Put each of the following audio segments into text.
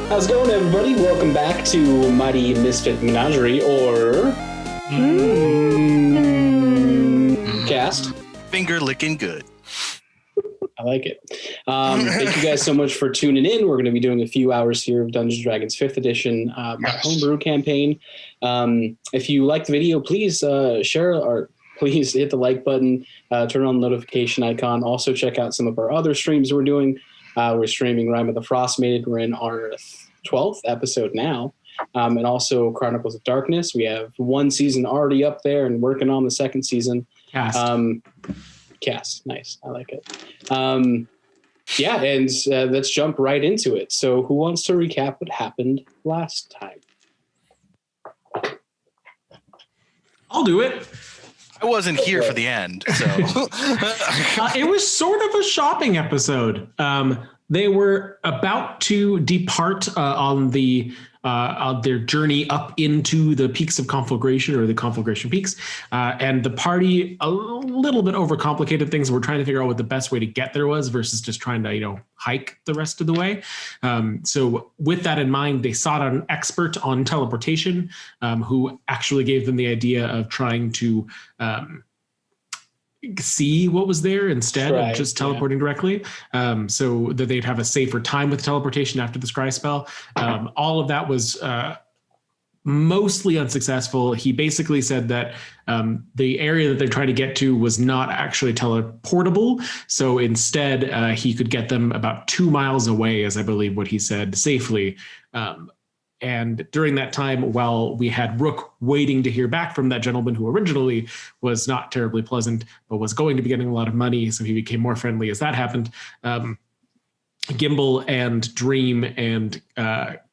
How's it going, everybody? Welcome back to Mighty Misfit Menagerie, or cast. Finger licking good. I like it. Thank you guys so much for tuning in. We're going to be doing a few hours here of Dungeons & Dragons 5th edition, my homebrew campaign. If you like the video, please share or please hit the like button, turn on the notification icon. Also check out some of our other streams we're doing. We're streaming Rime of the Frostmaiden. We're in our 12th episode now. And also Chronicles of Darkness. We have one season already up there and working on the second season. Cast. Nice. I like it. Yeah, and let's jump right into it. So who wants to recap what happened last time? I'll do it. I wasn't here for the end, so. It was sort of a shopping episode. They were about to depart on their journey up into the peaks of conflagration, or the conflagration peaks, and the party a little bit overcomplicated things. We're trying to figure out what the best way to get there was versus just trying to hike the rest of the way. So with that in mind, they sought out an expert on teleportation, who actually gave them the idea of trying to see what was there instead of just teleporting directly, so that they'd have a safer time with teleportation after the scry spell. All of that was mostly unsuccessful. He basically said that the area that they're trying to get to was not actually teleportable, so instead he could get them about 2 miles away, as I believe what he said, safely. And during that time, while we had Rook waiting to hear back from that gentleman who originally was not terribly pleasant, but was going to be getting a lot of money, so he became more friendly as that happened, Gimbal and Dream and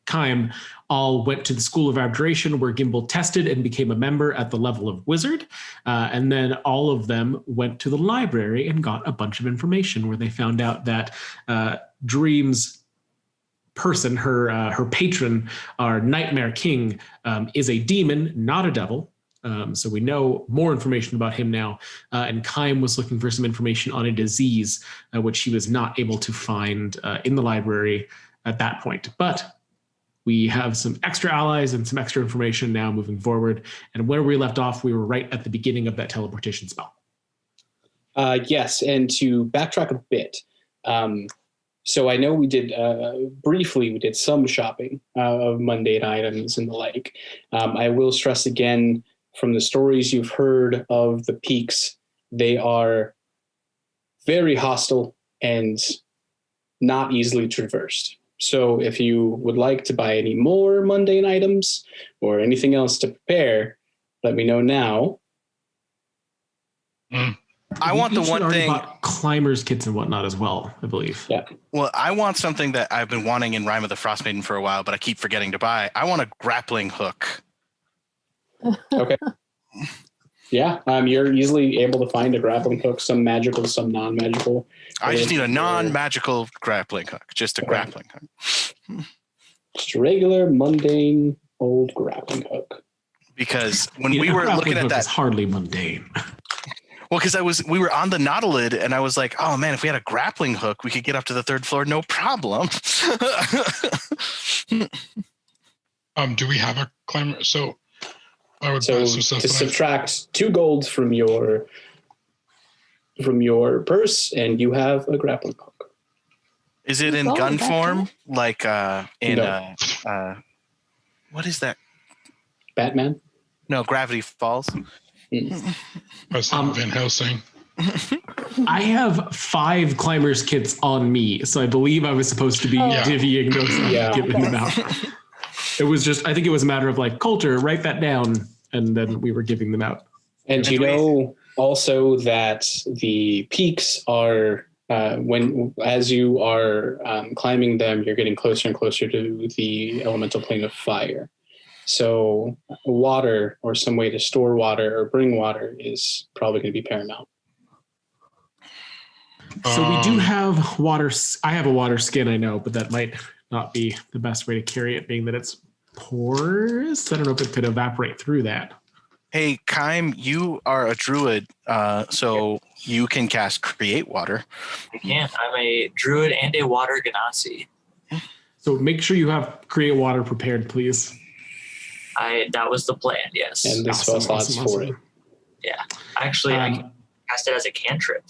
Kym all went to the School of Abjuration, where Gimbal tested and became a member at the level of wizard. And then all of them went to the library and got a bunch of information, where they found out that Dream's person, her patron, our Nightmare King, is a demon, not a devil. So we know more information about him now. And Kym was looking for some information on a disease, which he was not able to find in the library at that point. But we have some extra allies and some extra information now moving forward. And where we left off, we were right at the beginning of that teleportation spell. Yes, and to backtrack a bit, so I know we did briefly, we did some shopping of mundane items and the like. I will stress again, from the stories you've heard of the peaks, they are very hostile and not easily traversed. So if you would like to buy any more mundane items or anything else to prepare, let me know now. I want the one thing. Climbers kits and whatnot as well, I believe. Yeah. Well, I want something that I've been wanting in Rime of the Frostmaiden for a while, but I keep forgetting to buy. I want a grappling hook. Okay. Yeah. You're easily able to find a grappling hook, some magical, some non-magical. I just need a non-magical grappling hook, just a grappling hook. Just a regular, mundane, old grappling hook. Because when we were looking at that, it's hardly mundane. Well, because we were on the Nautilid, and I was like, oh man, if we had a grappling hook, we could get up to the 3rd floor, no problem. Do we have a climber? So I would to subtract 2 gold from your purse, and you have a grappling hook. Is it in gun form? Like in what is that? Batman? No, Gravity Falls. Van Helsing. I have 5 climbers kits on me, so I believe I was supposed to be divvying those up, giving them out. It was just, I think it was a matter of Coulter, write that down, and then we were giving them out. And you know also that the peaks are, as you are climbing them, you're getting closer and closer to the elemental plane of fire. So water, or some way to store water or bring water, is probably going to be paramount. So we do have water. I have a water skin, I know, but that might not be the best way to carry it, being that it's porous. I don't know if it could evaporate through that. Hey, Kym, you are a druid, so you can cast Create Water. I can. I'm a druid and a water genasi. So make sure you have create water prepared, please. That was the plan, yes. And the spell slots for it. Yeah. Actually, I can cast it as a cantrip.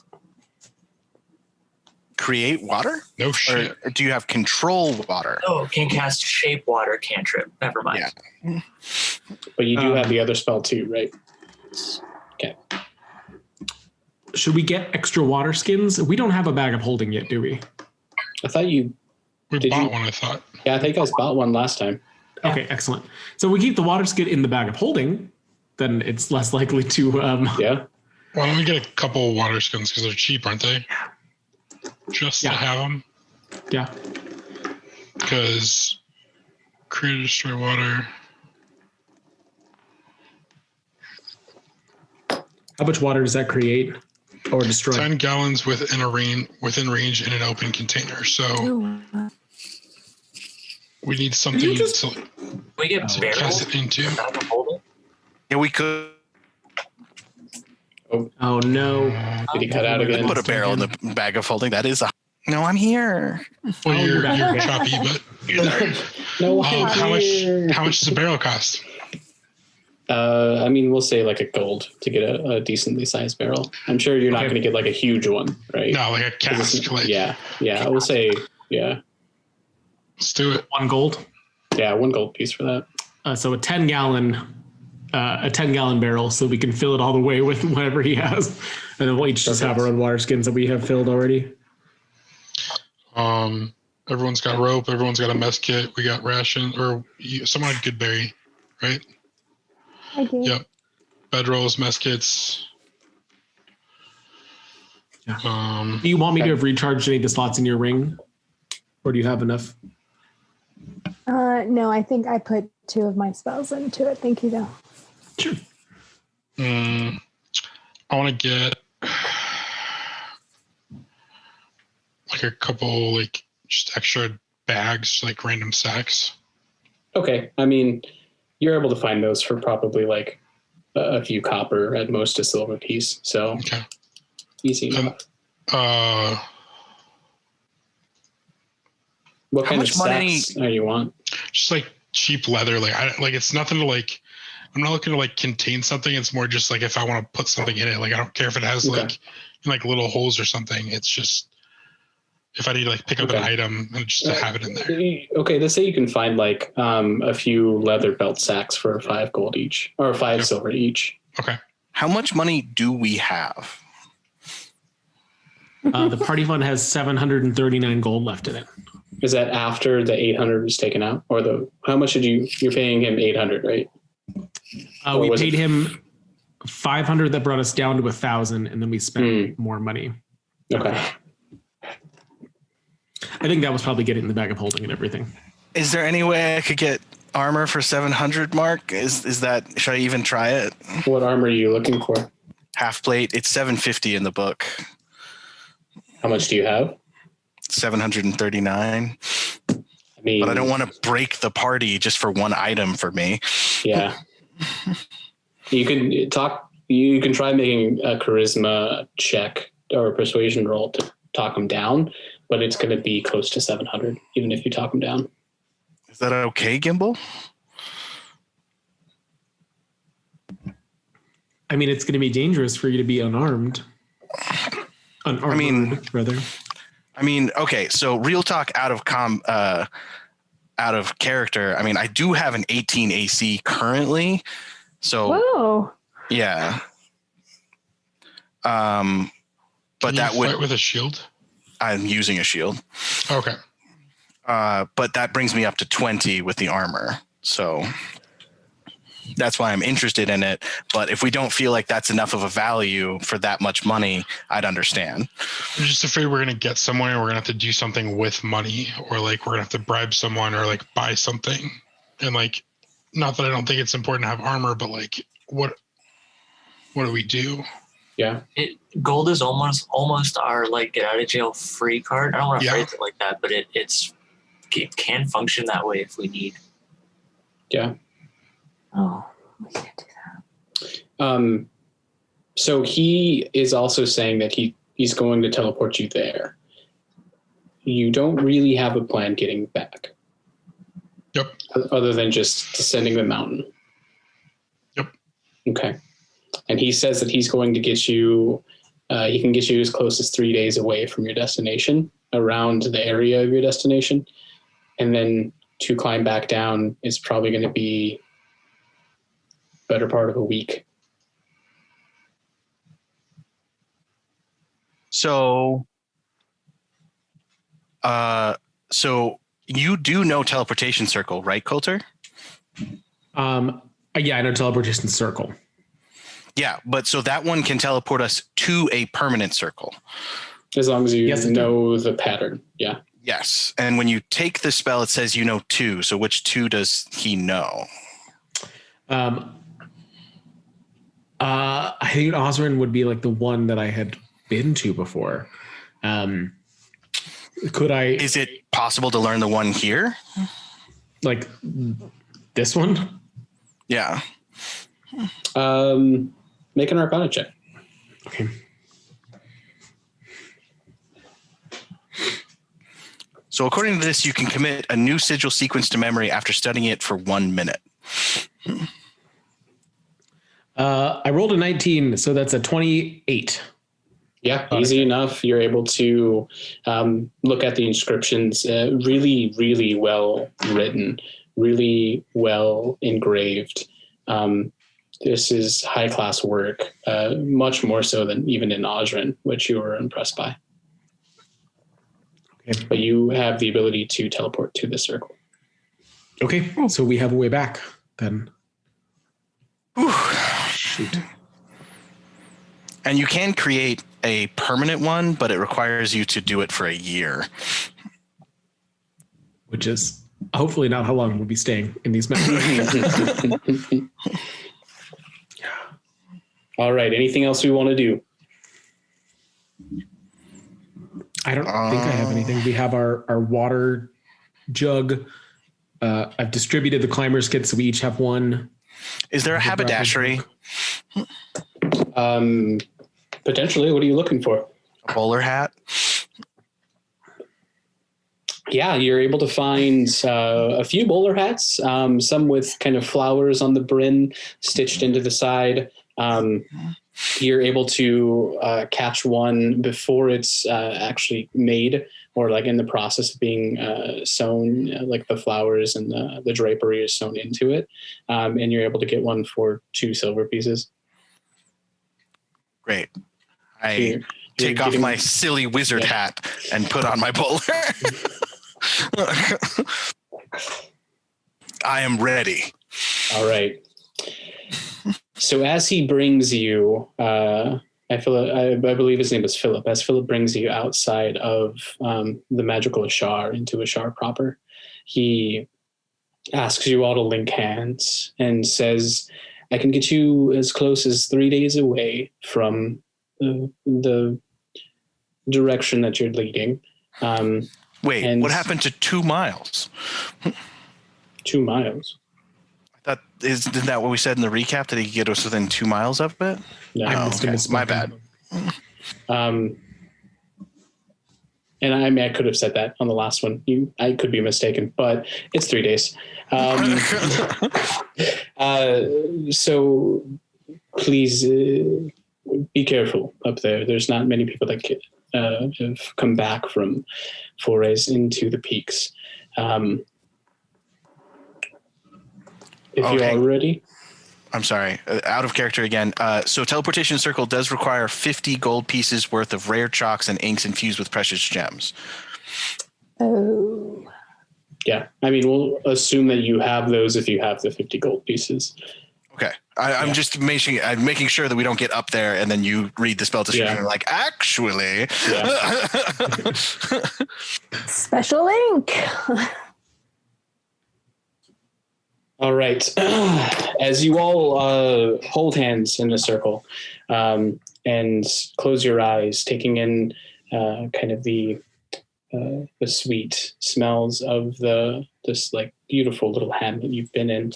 Create water? No shit. Or do you have control water? Oh, can cast shape water cantrip. Never mind. Yeah. But you do have the other spell too, right? Okay. Should we get extra water skins? We don't have a bag of holding yet, do we? I thought you... We bought one, I thought. Yeah, I think I guys bought one last time. Okay, excellent. So we keep the water skin in the bag of holding, then it's less likely to... Yeah. Why don't we get a couple of water skins because they're cheap, aren't they? Just to have them. Yeah. Because create or destroy water. How much water does that create or destroy? 10 gallons within range in an open container. So we need something to we get barrels cast it into. Yeah, we could. Oh no. Did he cut out again? Put a barrel in the bag of holding. That is a... No, I'm here. Well, you're choppy, but No, how much does a barrel cost? I mean, we'll say like a gold to get a decently sized barrel. I'm sure you're not going to get like a huge one, right? No, like a cask. Like, yeah. We'll say, yeah. Let's do it. 1 gold. Yeah, 1 gold piece for that. So a 10-gallon barrel, so we can fill it all the way with whatever he has, and then we'll each just have our own water skins that we have filled already. Everyone's got rope. Everyone's got a mess kit. We got ration, or someone had good berry, right? I do. Yep. Bedrolls, mess kits. Yeah. Do you want me to have recharged any of the slots in your ring, or do you have enough? No, I think I put 2 of my spells into it. Thank you, though. Sure. I want to get like a couple, like just extra bags, like random sacks. Okay. I mean, you're able to find those for probably like a few copper, at most a silver piece. So okay. Easy enough. What kind of sacks do you want? Just like cheap leather. Like it's nothing to like, I'm not looking to like contain something. It's more just like if I want to put something in it, like I don't care if it has like little holes or something. It's just if I need to like pick up an item and just to have it in there. Okay, let's say you can find like a few leather belt sacks for 5 gold each, or 5 silver each. Okay. How much money do we have? The party fund has 739 gold left in it. Is that after the 800 was taken out, or how much you're paying him 800, right? We paid him 500. That brought us down to 1,000, and then we spent more money. Okay. I think that was probably getting the bag of holding and everything. Is there any way I could get armor for 700, Mark? Is that, should I even try it? What armor are you looking for? Half plate. It's 750 in the book. How much do you have? 739. I mean, but I don't want to break the party just for one item for me. Yeah. You can try making a charisma check or a persuasion roll to talk him down, but it's going to be close to 700, even if you talk him down. Is that okay, Gimbal? I mean, it's going to be dangerous for you to be unarmed. Rather. I mean, okay. So real talk out of character. I mean, I do have an 18 AC currently. So whoa. Yeah. But can that you would fight with a shield. I'm using a shield. Okay. But that brings me up to 20 with the armor. So that's why I'm interested in it. But if we don't feel like that's enough of a value for that much money, I'd understand. I'm just afraid we're going to get somewhere and we're going to have to do something with money, or like we're going to have to bribe someone or like buy something. And like, not that I don't think it's important to have armor, but like, what do we do? Yeah. Gold is almost our like get out of jail free card. I don't want to phrase it like that, but it can function that way if we need. Yeah. Oh, we can't do that. So he is also saying that he's going to teleport you there. You don't really have a plan getting back. Yep. Other than just descending the mountain. Yep. Okay. And he says that he's going to get you, he can get you as close as 3 days away from your destination, around the area of your destination. And then to climb back down is probably going to be better part of a week. So, so you do know teleportation circle, right, Coulter? Yeah, I know teleportation circle. Yeah, but so that one can teleport us to a permanent circle. As long as you know the pattern. Yeah. Yes. And when you take the spell, it says you know 2. So which 2 does he know? I think Osrin would be like the one that I had been to before. Could I? Is it possible to learn the one here? Like this one? Yeah. Make an Arcana check. Okay. So according to this, you can commit a new sigil sequence to memory after studying it for 1 minute. I rolled a 19, so that's a 28. Yeah, easy enough. You're able to look at the inscriptions. Really, really well written, really well engraved. This is high class work, much more so than even in Osrin, which you were impressed by. Okay. But you have the ability to teleport to the circle. Okay, so we have a way back then. Shoot. And you can create a permanent one, but it requires you to do it for a year. Which is hopefully not how long we'll be staying in these mountains. All right. Anything else we want to do? I don't think I have anything. We have our water jug. I've distributed the climber's kits, so we each have one. Is there a haberdashery? Potentially. What are you looking for? A bowler hat? Yeah, you're able to find a few bowler hats, some with kind of flowers on the brim stitched into the side. You're able to catch one before it's actually made, or like in the process of being sewn, like the flowers and the drapery is sewn into it. And you're able to get one for 2 silver pieces. Great. I take off my silly wizard hat and put on my bowler. I am ready. All right. So as he brings you, I believe his name is Philip. As Philip brings you outside of the magical Ashar into Ashar proper, he asks you all to link hands and says, I can get you as close as 3 days away from the direction that you're leading. Wait, what happened to 2 miles? 2 miles? Isn't that what we said in the recap, that he could get us within 2 miles of it? No. Okay. My bad. And I mean, I could have said that on the last one. I could be mistaken, but it's 3 days. So please be careful up there. There's not many people that have come back from forays into the peaks. If you are ready. I'm sorry, out of character again. So teleportation circle does require 50 gold pieces worth of rare chalks and inks infused with precious gems. Oh. Yeah. I mean, we'll assume that you have those if you have the 50 gold pieces. Okay. I'm just making sure that we don't get up there and then you read the spell description and like, actually. Yeah. Special ink. All right. As you all hold hands in a circle and close your eyes, taking in kind of the sweet smells of this like beautiful little hamlet that you've been in,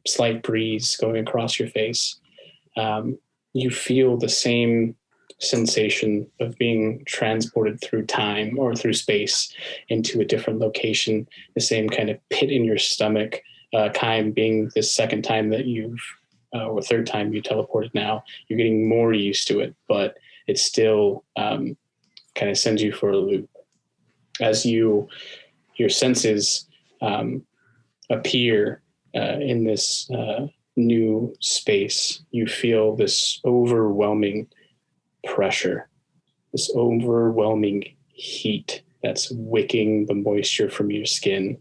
slight breeze going across your face. You feel the same sensation of being transported through time or through space into a different location, the same kind of pit in your stomach, Kaim, being the second time that you've, or third time you teleported now, you're getting more used to it, but it still kind of sends you for a loop. As your senses appear in this new space, you feel this overwhelming pressure, this overwhelming heat that's wicking the moisture from your skin.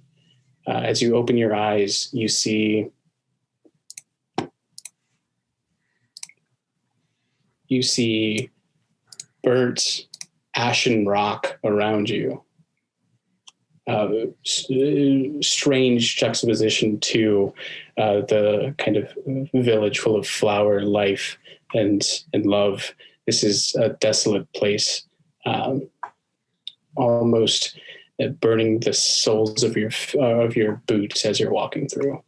As you open your eyes, you see burnt, ashen rock around you. Strange juxtaposition to the kind of village full of flower, life, and love. This is a desolate place, almost burning the soles of your boots as you're walking through.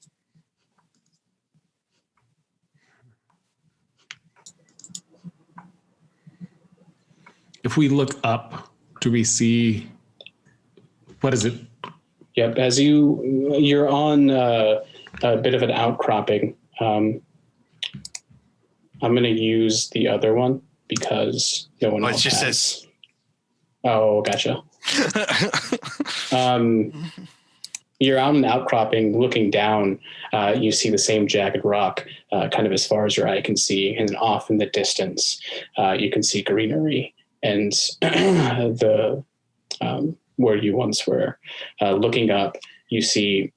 If we look up, do we see, what is it? Yep, as you're on a bit of an outcropping. I'm going to use the other one because no one else just has. says. Oh, gotcha. You're on an outcropping, looking down. You see the same jagged rock, kind of as far as your eye can see, and off in the distance, you can see greenery and the where you once were. Looking up, you see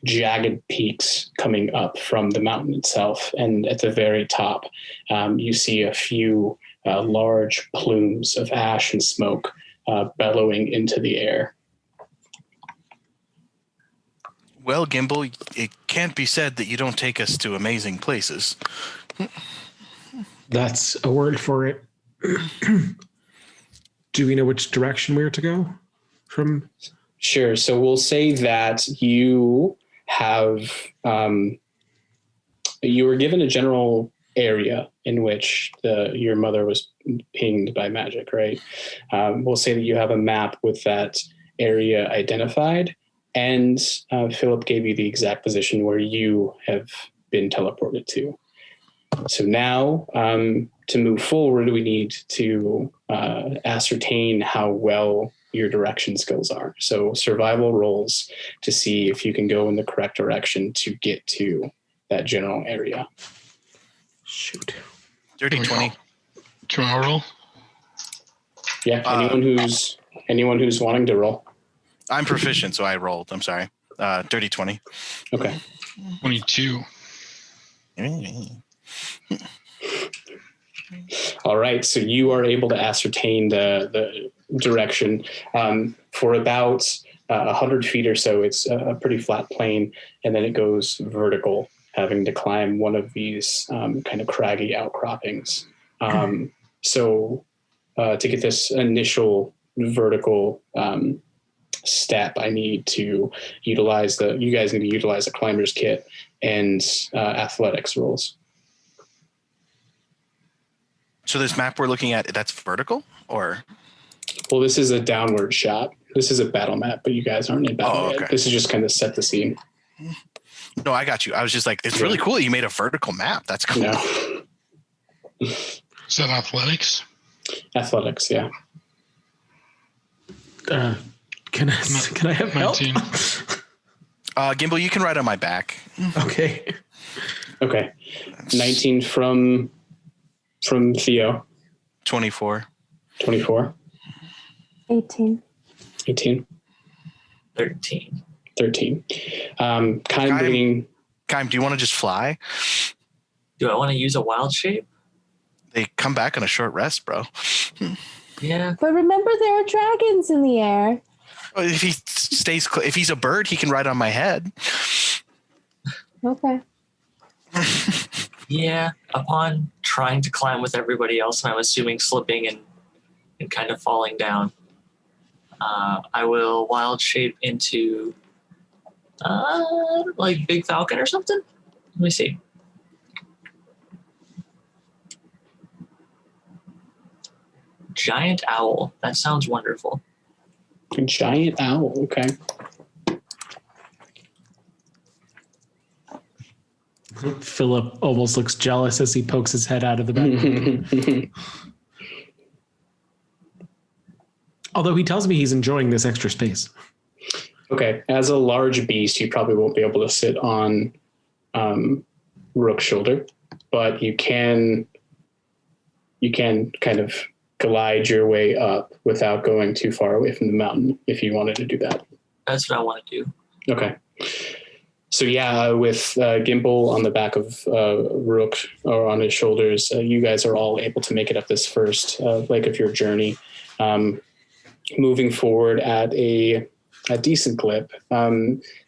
jagged peaks coming up from the mountain itself, and at the very top, you see a few large plumes of ash and smoke bellowing into the air. Well, Gimbal, it can't be said that you don't take us to amazing places. That's a word for it. Do we know which direction we're to go from? Sure. So we'll say that you have, you were given a general area in which your mother was pinged by magic, right? We'll say that you have a map with that area identified, and Philip gave you the exact position where you have been teleported to. So now, to move forward, we need to ascertain how well your direction skills are. So survival rolls to see if you can go in the correct direction to get to that general area. Shoot. Dirty 20. Can I roll? Yeah, anyone who's wanting to roll. I'm proficient, so I rolled. I'm sorry. Dirty 20. Okay. 22. All right, so you are able to ascertain the direction. For about 100 feet or so, it's a pretty flat plane, and then it goes vertical, having to climb one of these kind of craggy outcroppings. So to get this initial vertical step, I need to utilize you guys need to utilize a climber's kit and athletics rolls. So this map we're looking at, that's vertical, or? Well, this is a downward shot. This is a battle map, but you guys aren't in battle yet. This is just kind of set the scene. No, I got you. I was just like, it's really cool that you made a vertical map. That's cool. No. Is that athletics? Athletics, yeah. Can I have 19. help? Gimbal, you can ride on my back. Okay. Okay. 19 from Theo. 24. 24. 18. 18. 13. 13. Kind of bringing. Kaim, do you want to just fly? Do I want to use a wild shape? They come back on a short rest, bro. Yeah. But remember, there are dragons in the air. If he stays, if he's a bird, he can ride on my head. Okay. Yeah. Upon trying to climb with everybody else, and I'm assuming slipping and kind of falling down, I will wild shape into like Big Falcon or something. Let me see. giant owl. That sounds wonderful. A giant owl. Okay. Philip almost looks jealous as he pokes his head out of the back. Although he tells me he's enjoying this extra space. Okay. As a large beast, you probably won't be able to sit on Rook's shoulder, but you can kind of glide your way up without going too far away from the mountain if you wanted to do that. That's what I want to do. Okay. So yeah, with Gimbal on the back of Rook or on his shoulders, you guys are all able to make it up this first leg of your journey, moving forward at a decent clip.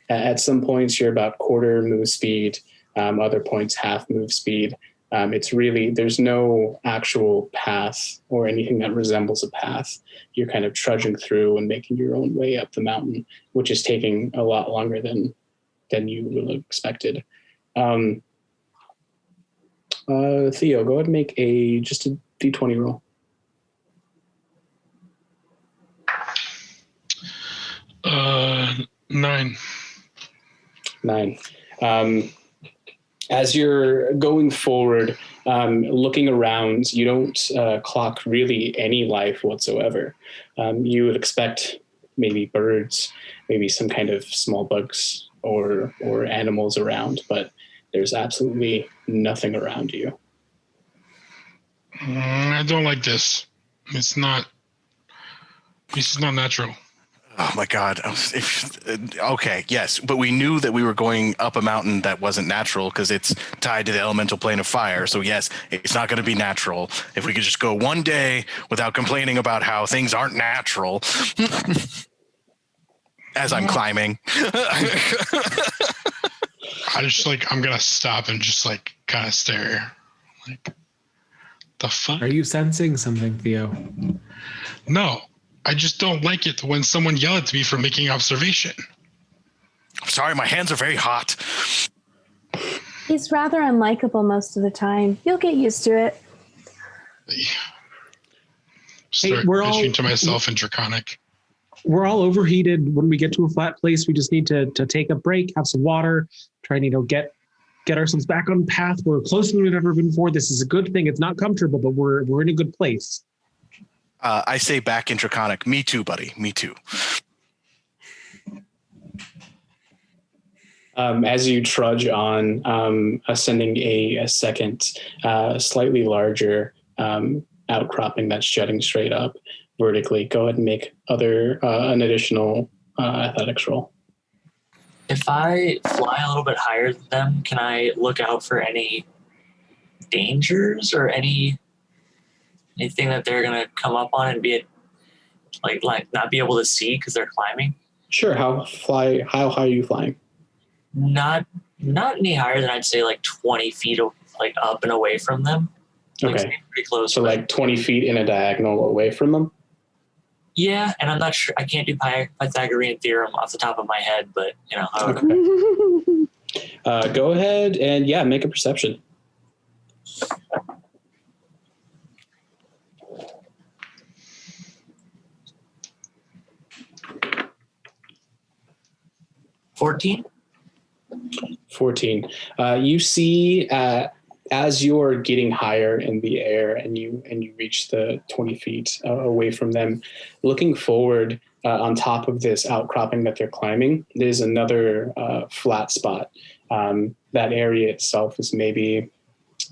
At some points, you're about quarter move speed. Other points, half move speed. It's really, there's no actual path or anything that resembles a path. You're kind of trudging through and making your own way up the mountain, which is taking a lot longer than you would have expected. Theo, go ahead and make just a D20 roll. 9. 9. As you're going forward, looking around, you don't clock really any life whatsoever. You would expect maybe birds, maybe some kind of small bugs or animals around, but there's absolutely nothing around you. I don't like this. This is not natural. Oh my God. Okay, yes, but we knew that we were going up a mountain that wasn't natural because it's tied to the elemental plane of fire. So yes, it's not going to be natural. If we could just go one day without complaining about how things aren't natural. As I'm climbing. I'm going to stop and just kind of stare. The fuck? Are you sensing something, Theo? No. I just don't like it when someone yells at me for making observation. I'm sorry, my hands are very hot. He's rather unlikable most of the time. You'll get used to it. Start pitching to myself in Draconic. We're all overheated. When we get to a flat place, we just need to take a break, have some water, try and get ourselves back on path. We're closer than we've ever been before. This is a good thing. It's not comfortable, but we're in a good place. I say back in Draconic, me too, buddy. Me too. As you trudge on, ascending a second, slightly larger outcropping that's jutting straight up vertically, go ahead and make an additional athletics roll. If I fly a little bit higher than them, can I look out for any dangers or anything that they're gonna come up on and be like not be able to see because they're climbing? Sure. How high are you flying? Not any higher than I'd say 20 feet up and away from them. Okay. Pretty close. So 20 feet in a diagonal away from them? Yeah, and I'm not sure. I can't do Pythagorean theorem off the top of my head, but Okay. Go ahead and make a perception. $14. 14. You see, as you're getting higher in the air and you reach the 20 feet away from them, looking forward on top of this outcropping that they're climbing, there's another flat spot. That area itself is maybe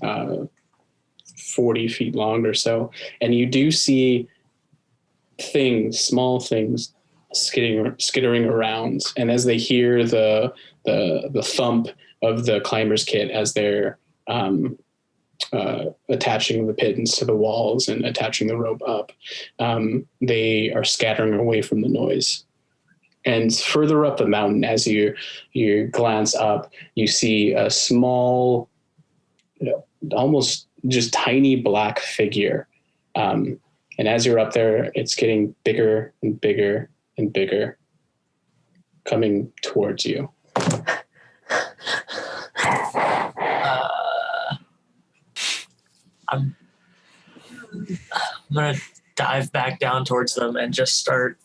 40 feet long or so. And you do see small things skittering around. And as they hear the thump of the climber's kit as they're attaching the pins to the walls and attaching the rope up, they are scattering away from the noise. And further up the mountain, as you glance up, you see a small, almost just tiny black figure. And as you're up there, it's getting bigger and bigger and bigger, coming towards you. I'm gonna dive back down towards them and just start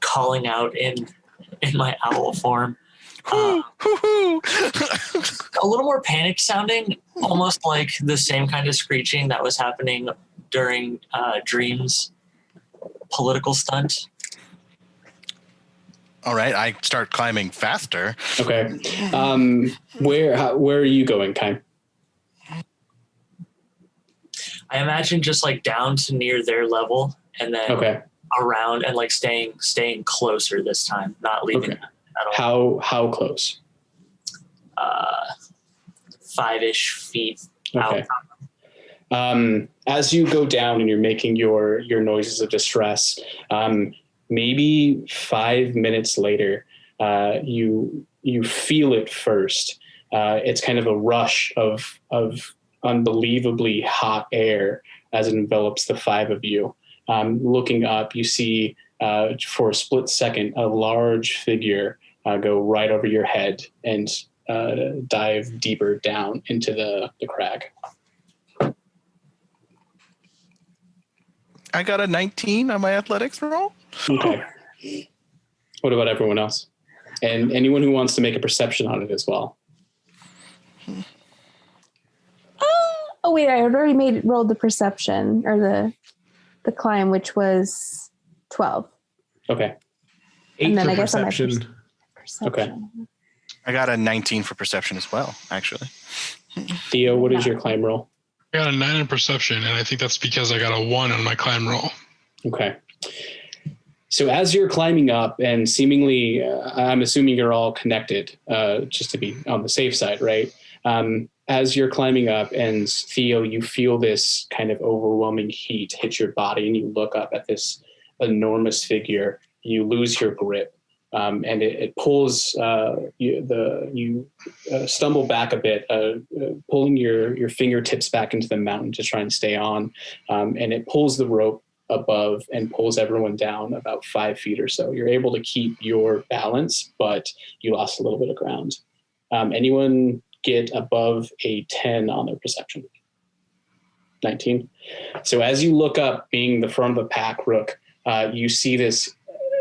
calling out in my owl form. A little more panic sounding, almost like the same kind of screeching that was happening during Dream's political stunt. All right, I start climbing faster. Okay. Where are you going, Kai? I imagine just like down to near their level and then around and like staying closer this time, not leaving them at all. How close? 5-ish feet Okay. out. As you go down and you're making your noises of distress, maybe 5 minutes later, you feel it first. It's kind of a rush of unbelievably hot air as it envelops the five of you. Looking up, you see for a split second a large figure go right over your head and dive deeper down into the crag. I got a 19 on my athletics roll. Okay. What about everyone else? And anyone who wants to make a perception on it as well. Oh wait, I had already rolled the perception or the climb, which was 12. Okay. 8 And then for I guess on my perception. Okay. I got a 19 for perception as well, actually. Theo, what is your climb roll? I got a 9 in perception, and I think that's because I got a 1 on my climb roll. Okay. So as you're climbing up and seemingly, I'm assuming you're all connected, just to be on the safe side, right? As you're climbing up and Theo, you feel this kind of overwhelming heat hit your body and you look up at this enormous figure. You lose your grip and it pulls, you stumble back a bit, pulling your fingertips back into the mountain to try and stay on. And it pulls the rope above and pulls everyone down about 5 feet or so. You're able to keep your balance, but you lost a little bit of ground. Anyone get above a 10 on their perception? 19. So as you look up, being the front of the pack, Rook, you see this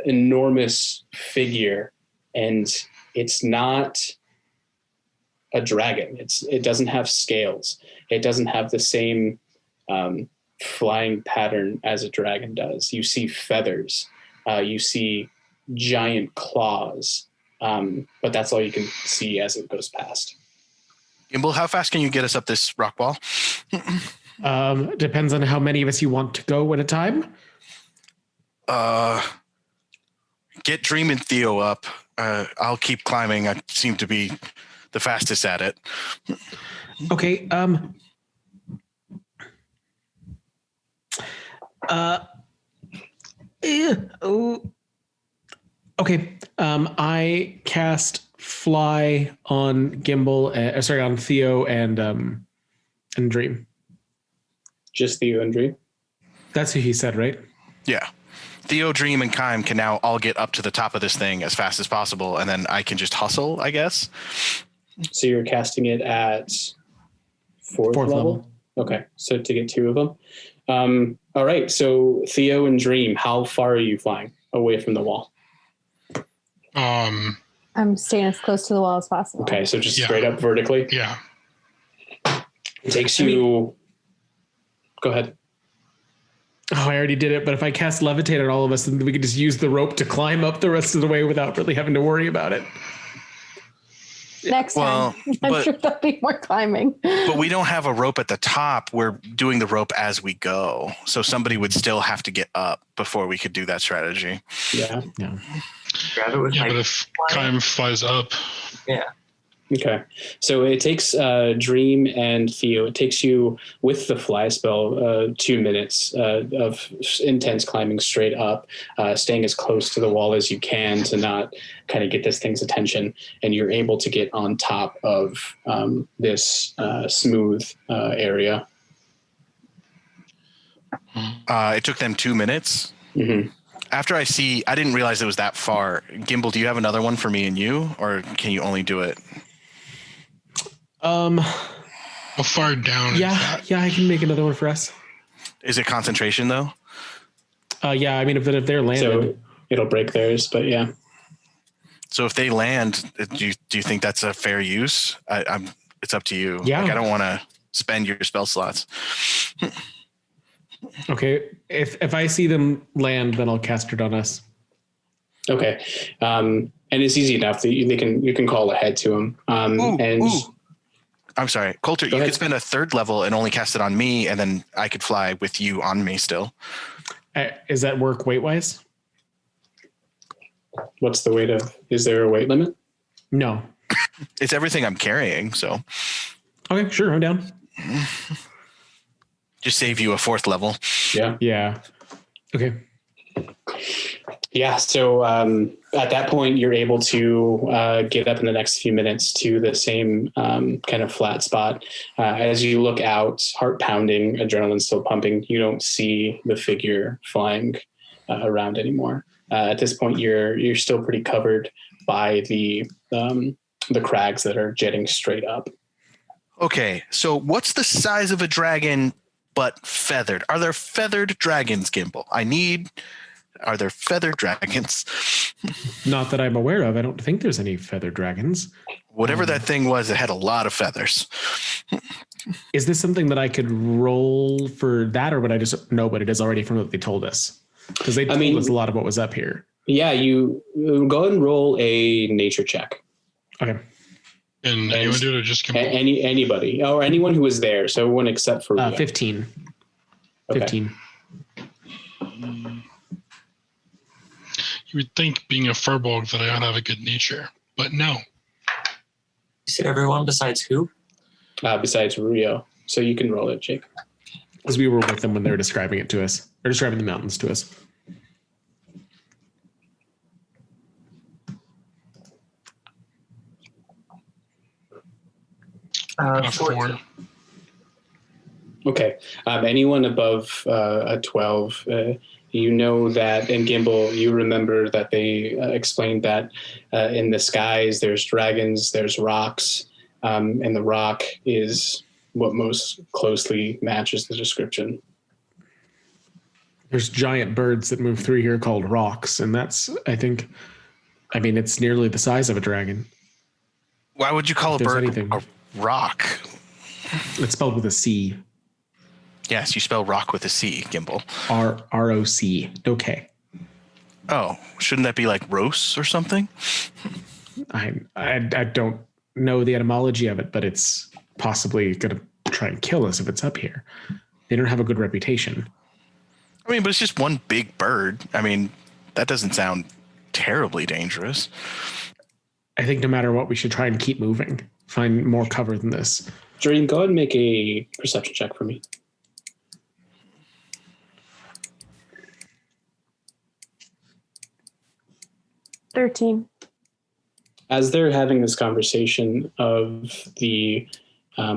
enormous figure, and it's not a dragon. It doesn't have scales. It doesn't have the same flying pattern as a dragon does. You see feathers. You see giant claws. But that's all you can see as it goes past. Gimbal, how fast can you get us up this rock wall? Depends on how many of us you want to go at a time. Get Dream and Theo up. I'll keep climbing. I seem to be the fastest at it. Okay. Okay. I cast Fly on Gimbal. On Theo and Dream. Just Theo and Dream? That's who he said, right? Yeah. Theo, Dream, and Kym can now all get up to the top of this thing as fast as possible, and then I can just hustle, I guess. So you're casting it at fourth level? Okay, so to get 2 of them. All right, so Theo and Dream, how far are you flying away from the wall? I'm staying as close to the wall as possible. Okay, so just straight up vertically? Yeah. It takes you... Go ahead. Oh, I already did it, but if I cast Levitate on all of us, then we could just use the rope to climb up the rest of the way without really having to worry about it. Next time. I'm sure there'll be more climbing. But we don't have a rope at the top. We're doing the rope as we go. So somebody would still have to get up before we could do that strategy. Yeah. Grab it with but if Kym flies up. Yeah. Okay, so it takes Dream and Theo, it takes you with the fly spell 2 minutes of intense climbing straight up, staying as close to the wall as you can to not kind of get this thing's attention, and you're able to get on top of this smooth area. It took them 2 minutes. Mm-hmm. After I didn't realize it was that far. Gimbal, do you have another one for me and you, or can you only do it? How far down is that? Yeah, I can make another one for us. Is it concentration though? Yeah, I mean, if they're landed, So it'll break theirs, but yeah. So if they land, do you think that's a fair use? It's up to you. Yeah. Like, I don't want to spend your spell slots. okay. If I see them land, then I'll cast it on us. Okay. And it's easy enough that you can call ahead to them. I'm sorry, Coulter, you could spend a third level and only cast it on me, and then I could fly with you on me still. Is that work weight wise? What's the weight of? Is there a weight limit? No. It's everything I'm carrying, so. Okay, sure, I'm down. Just save you a fourth level. Yeah. Yeah. Okay. Yeah. So at that point, you're able to get up in the next few minutes to the same kind of flat spot. As you look out, heart pounding, adrenaline still pumping, you don't see the figure flying around anymore. At this point, you're still pretty covered by the crags that are jetting straight up. Okay, so what's the size of a dragon but feathered? Are there feathered dragons, Gimbal? Are there feathered dragons? Not that I'm aware of. I don't think there's any feathered dragons. Whatever that thing was, it had a lot of feathers. Is this something that I could roll for that, or would I just know what it is already from what they told us? Because they told us a lot of what was up here. Yeah, you go ahead and roll a nature check. Okay. And anyone do it or just anybody or anyone who was there. So everyone except for 15. Okay. 15. You would think, being a furbolg, that I ought to have a good nature, but no. You said everyone besides who? Besides Rio. So you can roll it, Jake. Because we were with them when they were describing it to us, or describing the mountains to us. Four. Okay. Anyone above a 12, you know that, and Gimbal, you remember that they explained that in the skies there's dragons, there's rocks, and the rock is what most closely matches the description. There's giant birds that move through here called rocks, and that's, it's nearly the size of a dragon. Why would you call a bird a rock? It's spelled with a C. Yes, you spell rock with a C, Gimbal. R-O-C, no K. Oh, shouldn't that be like Rose or something? I don't know the etymology of it, but it's possibly going to try and kill us if it's up here. They don't have a good reputation. I mean, but it's just one big bird. I mean, that doesn't sound terribly dangerous. I think no matter what, we should try and keep moving. Find more cover than this. Dream, go ahead and make a perception check for me. $13. As they're having this conversation of the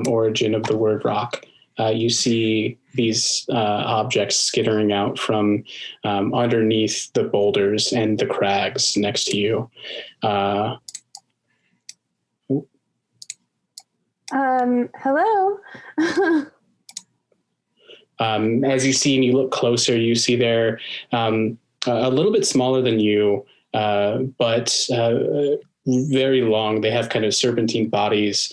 origin of the word rock, you see these objects skittering out from underneath the boulders and the crags next to you. Hello? As you see and you look closer, you see they're a little bit smaller than you, but very long. They have kind of serpentine bodies,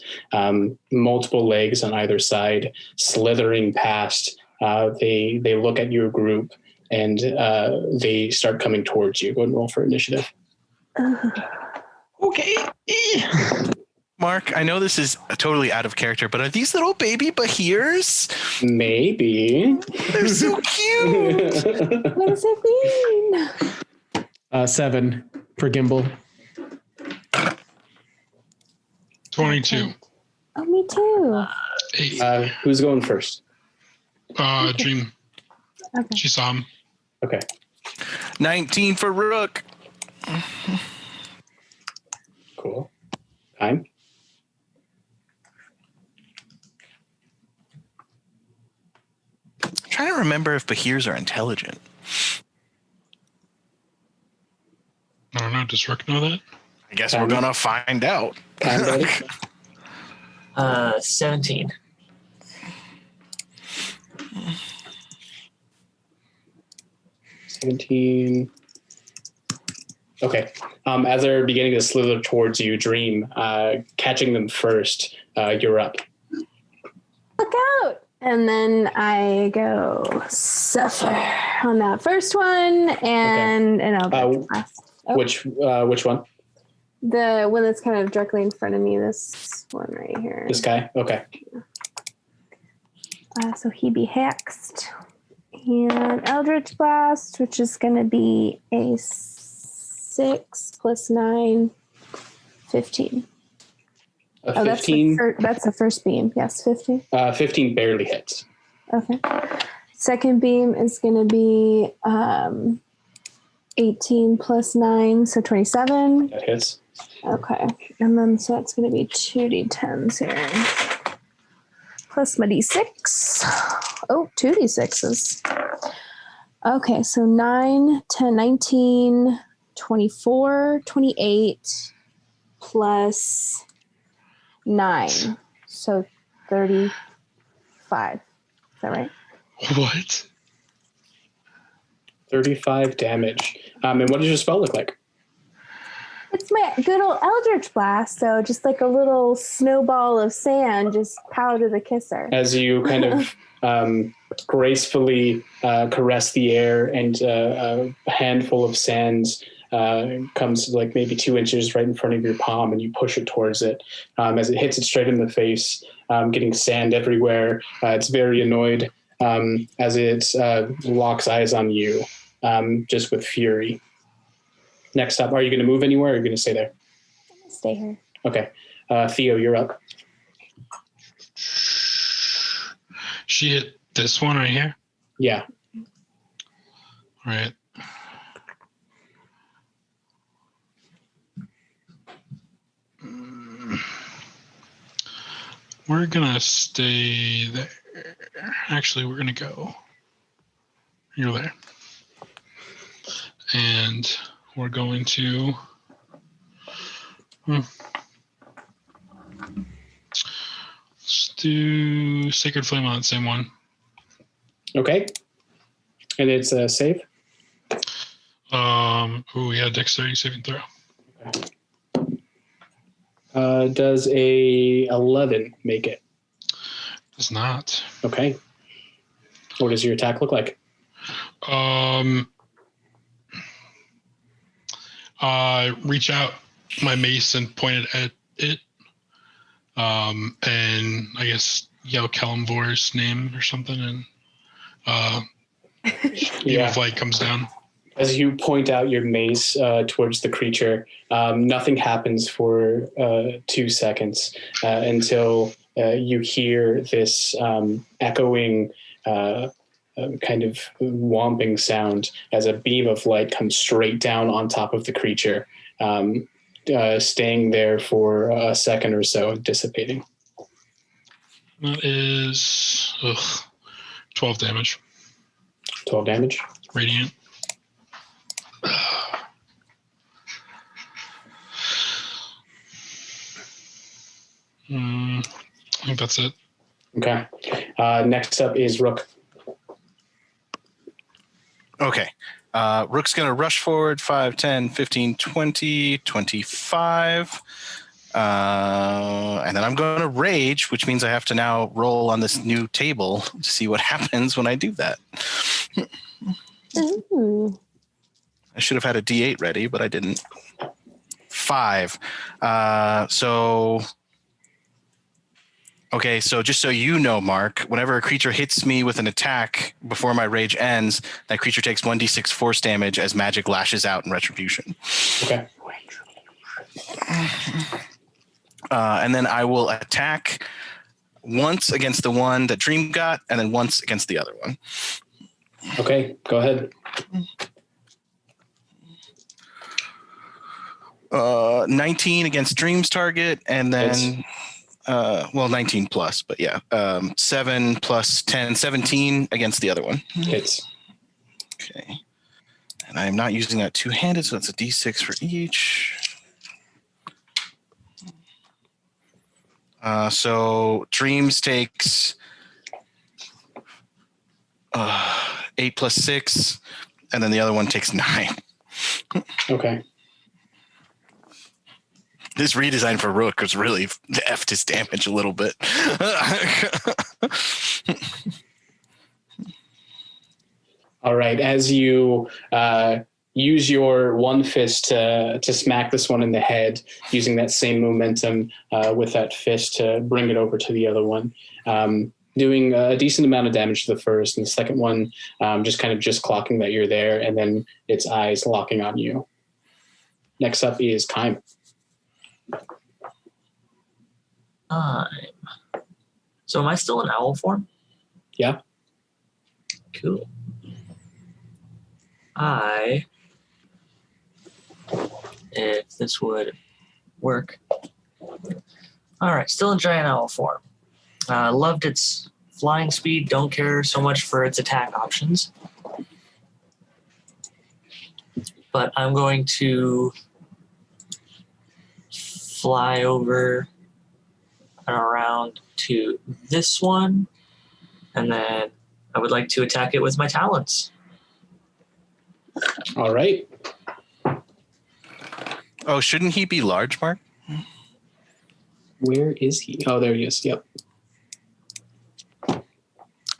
multiple legs on either side, slithering past. They look at your group and they start coming towards you. Go ahead and roll for initiative. Okay. Mark, I know this is totally out of character, but are these little baby Bahirs? Maybe. They're so cute. What does it mean? 7 for Gimbal. 22. Oh, me too. 8. Who's going first? Dream. Okay. She saw him. Okay. 19 for Rook. Cool. Time. Trying to remember if Bahirs are intelligent. I don't know. Does Rook know that? I guess we're gonna find out. Time, buddy. 17. 17. Okay. As they're beginning to slither towards you, Dream, catching them first, you're up. Look out! And then I go suffer on that first one, and an Eldritch Blast. Oh. Which one? The one that's kind of directly in front of me. This one right here. This guy? Okay. So he be hexed. And Eldritch Blast, which is going to be a 6 plus 9, 15. 15? That's the first beam. Yes, 15. 15 barely hits. Okay. Second beam is going to be 18 plus 9, so 27. That hits. Okay. And then so that's going to be 2d10s here. Plus my d6. Oh, 2d6s. Okay, so 9, 10, 19, 24, 28, plus 9. So 35. Is that right? What? 35 damage. And what does your spell look like? It's my good old Eldritch Blast, so just like a little snowball of sand, just pow to the kisser. As you kind of gracefully caress the air, and a handful of sands comes like maybe 2 inches right in front of your palm, and you push it towards it. As it hits it straight in the face, getting sand everywhere. It's very annoyed as it locks eyes on you, just with fury. Next up, are you going to move anywhere, or are you going to stay there? I'm going to stay here. Okay. Theo, you're up. She hit this one right here? Yeah. Right. We're going to stay there. Actually, we're going to go. You're there. And we're going to let's do Sacred Flame on the same one. Okay. And it's a save? Dexterity saving throw. Does a 11 make it? Does not. Okay. What does your attack look like? Reach out my mace and point it at it. And I guess yell Kalimvor's name or something, and beam of light comes down. As you point out your mace towards the creature, nothing happens for 2 seconds until you hear this echoing kind of whomping sound as a beam of light comes straight down on top of the creature, staying there for a second or so, dissipating. That is 12 damage. 12 damage? Radiant. I think that's it. Okay. Next up is Rook. Okay. Rook's going to rush forward 5, 10, 15, 20, 25. And then I'm going to rage, which means I have to now roll on this new table to see what happens when I do that. Ooh. I should have had a D8 ready, but I didn't. 5. Okay, so just so you know, Mark, whenever a creature hits me with an attack before my rage ends, that creature takes 1d6 force damage as magic lashes out in retribution. Okay. And then I will attack once against the one that Dream got, and then once against the other one. Okay, go ahead. 19 against Dream's target, and then... 19 plus, but yeah. 7 plus 10, 17 against the other one. Hits. Okay. And I'm not using that two-handed, so that's a d6 for each. So Dreams takes 8 plus 6, and then the other one takes 9. Okay. This redesign for Rook was really effed his damage a little bit. All right. As you use your one fist to smack this one in the head, using that same momentum with that fist to bring it over to the other one, doing a decent amount of damage to the first, and the second one just clocking that you're there, and then its eyes locking on you. Next up is Kaim. So am I still in owl form? Yeah. Cool. If this would work. All right, still in giant owl form. Loved its flying speed, don't care so much for its attack options. But I'm going to fly over and around to this one, and then I would like to attack it with my talons. All right. Oh, shouldn't he be large, Mark? Where is he? Oh, there he is. Yep.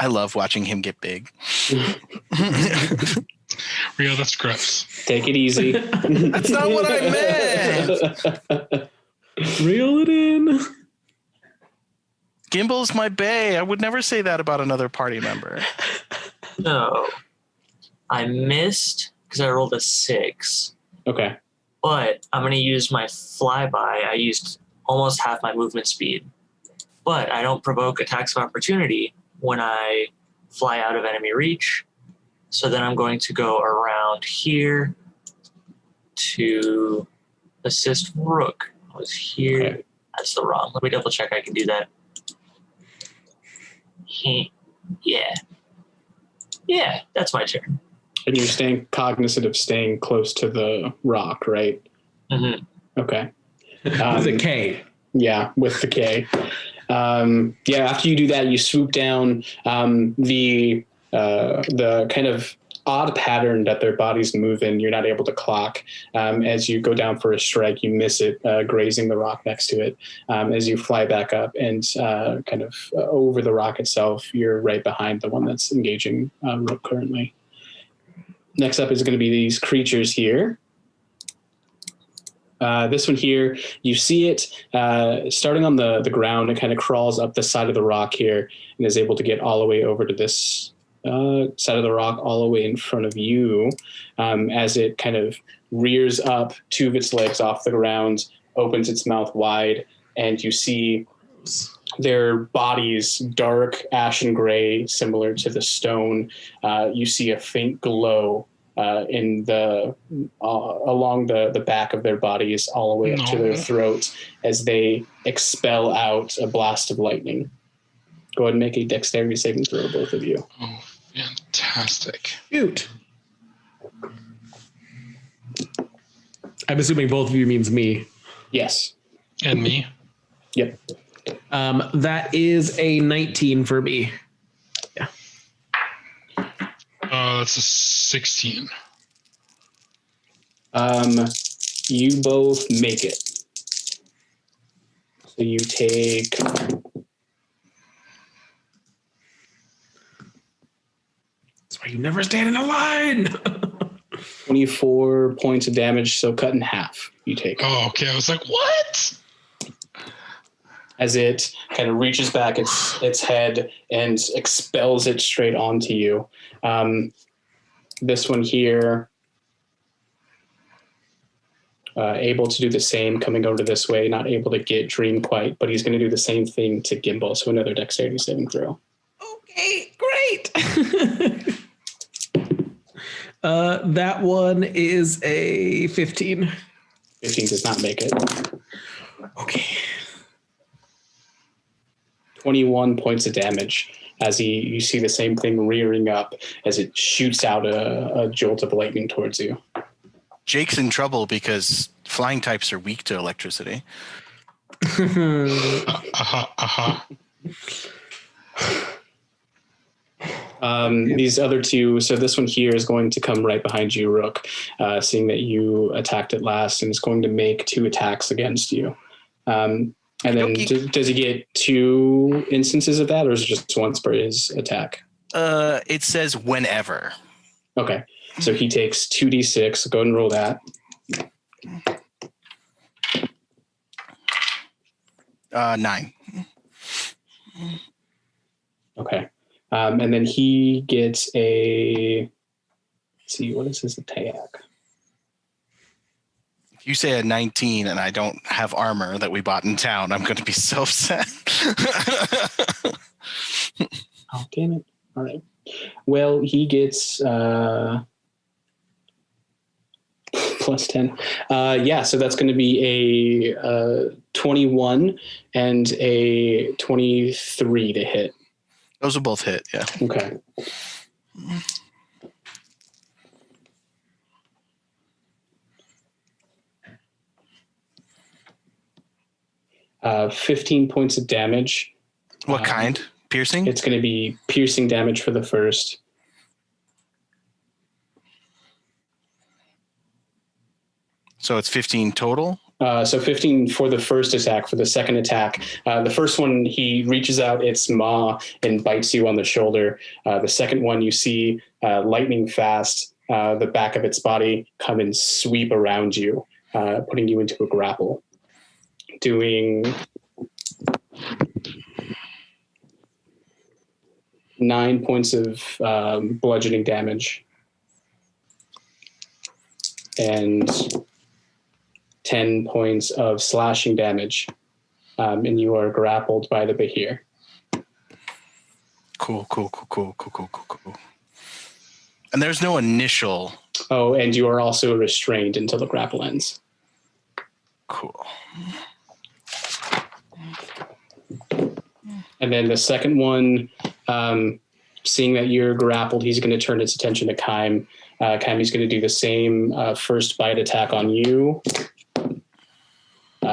I love watching him get big. Rio, that's gross. Take it easy. That's not what I meant. Reel it in. Gimbal's my bae. I would never say that about another party member. No. I missed because I rolled a 6. Okay. But I'm going to use my flyby. I used almost half my movement speed. But I don't provoke attacks of opportunity when I fly out of enemy reach. So then I'm going to go around here to assist Rook. I was here. Okay. That's the wrong. Let me double check I can do that. Yeah. Yeah, that's my turn. And you're staying cognizant of staying close to the rock, right? Mm-hmm. Okay. With a K. Yeah, with the K. After you do that, you swoop down. The kind of odd pattern that their bodies move in, you're not able to clock. As you go down for a strike, you miss it, grazing the rock next to it. As you fly back up and over the rock itself, you're right behind the one that's engaging Rook currently. Next up is going to be these creatures here. This one here, you see it starting on the ground. It kind of crawls up the side of the rock here and is able to get all the way over to this side of the rock, all the way in front of you, as it kind of rears up 2 of its legs off the ground, opens its mouth wide, and you see their bodies dark ashen gray, similar to the stone. You see a faint glow in the along the back of their bodies, all the way up to their throats, as they expel out a blast of lightning. Go ahead and make a dexterity saving throw, both of you. Oh, fantastic. Shoot. I'm assuming both of you means me. Yes. And me? Yep. That is a 19 for me. Yeah. That's a 16. You both make it. So you take... That's why you never stand in a line. 24 points of damage, so cut in half. You take. Oh, okay. I was like, what? As it kind of reaches back its head and expels it straight onto you. This one here, able to do the same, coming over this way, not able to get Dream quite, but he's going to do the same thing to Gimbal, so another dexterity saving throw. Okay, great. That one is a 15. 15 does not make it. Okay. 21 points of damage as you see the same thing rearing up as it shoots out a jolt of lightning towards you. Jake's in trouble because flying types are weak to electricity. These other two, so this one here is going to come right behind you, Rook, seeing that you attacked it last, and it's going to make 2 attacks against you. And then does he get 2 instances of that, or is it just once per his attack? It says whenever. Okay, so he takes 2d6. Go ahead and roll that. 9. Okay. And then he gets let's see, what is his attack? If you say a 19 and I don't have armor that we bought in town, I'm going to be so upset. Oh, damn it. All right. Well, he gets plus 10. So that's going to be a 21 and a 23 to hit. Those will both hit, yeah. Okay. Uh, 15 points of damage. What kind? Piercing? It's going to be piercing damage for the first. So it's 15 total? So 15 for the first attack. For the second attack, the first one, he reaches out its maw and bites you on the shoulder. The second one, you see lightning fast, the back of its body come and sweep around you, putting you into a grapple. Doing 9 points of bludgeoning damage. And 10 points of slashing damage, and you are grappled by the Behir. Cool. And there's no initial... Oh, and you are also restrained until the grapple ends. Cool. And then the second one, seeing that you're grappled, he's going to turn his attention to Kaim. Kaim is going to do the same first bite attack on you.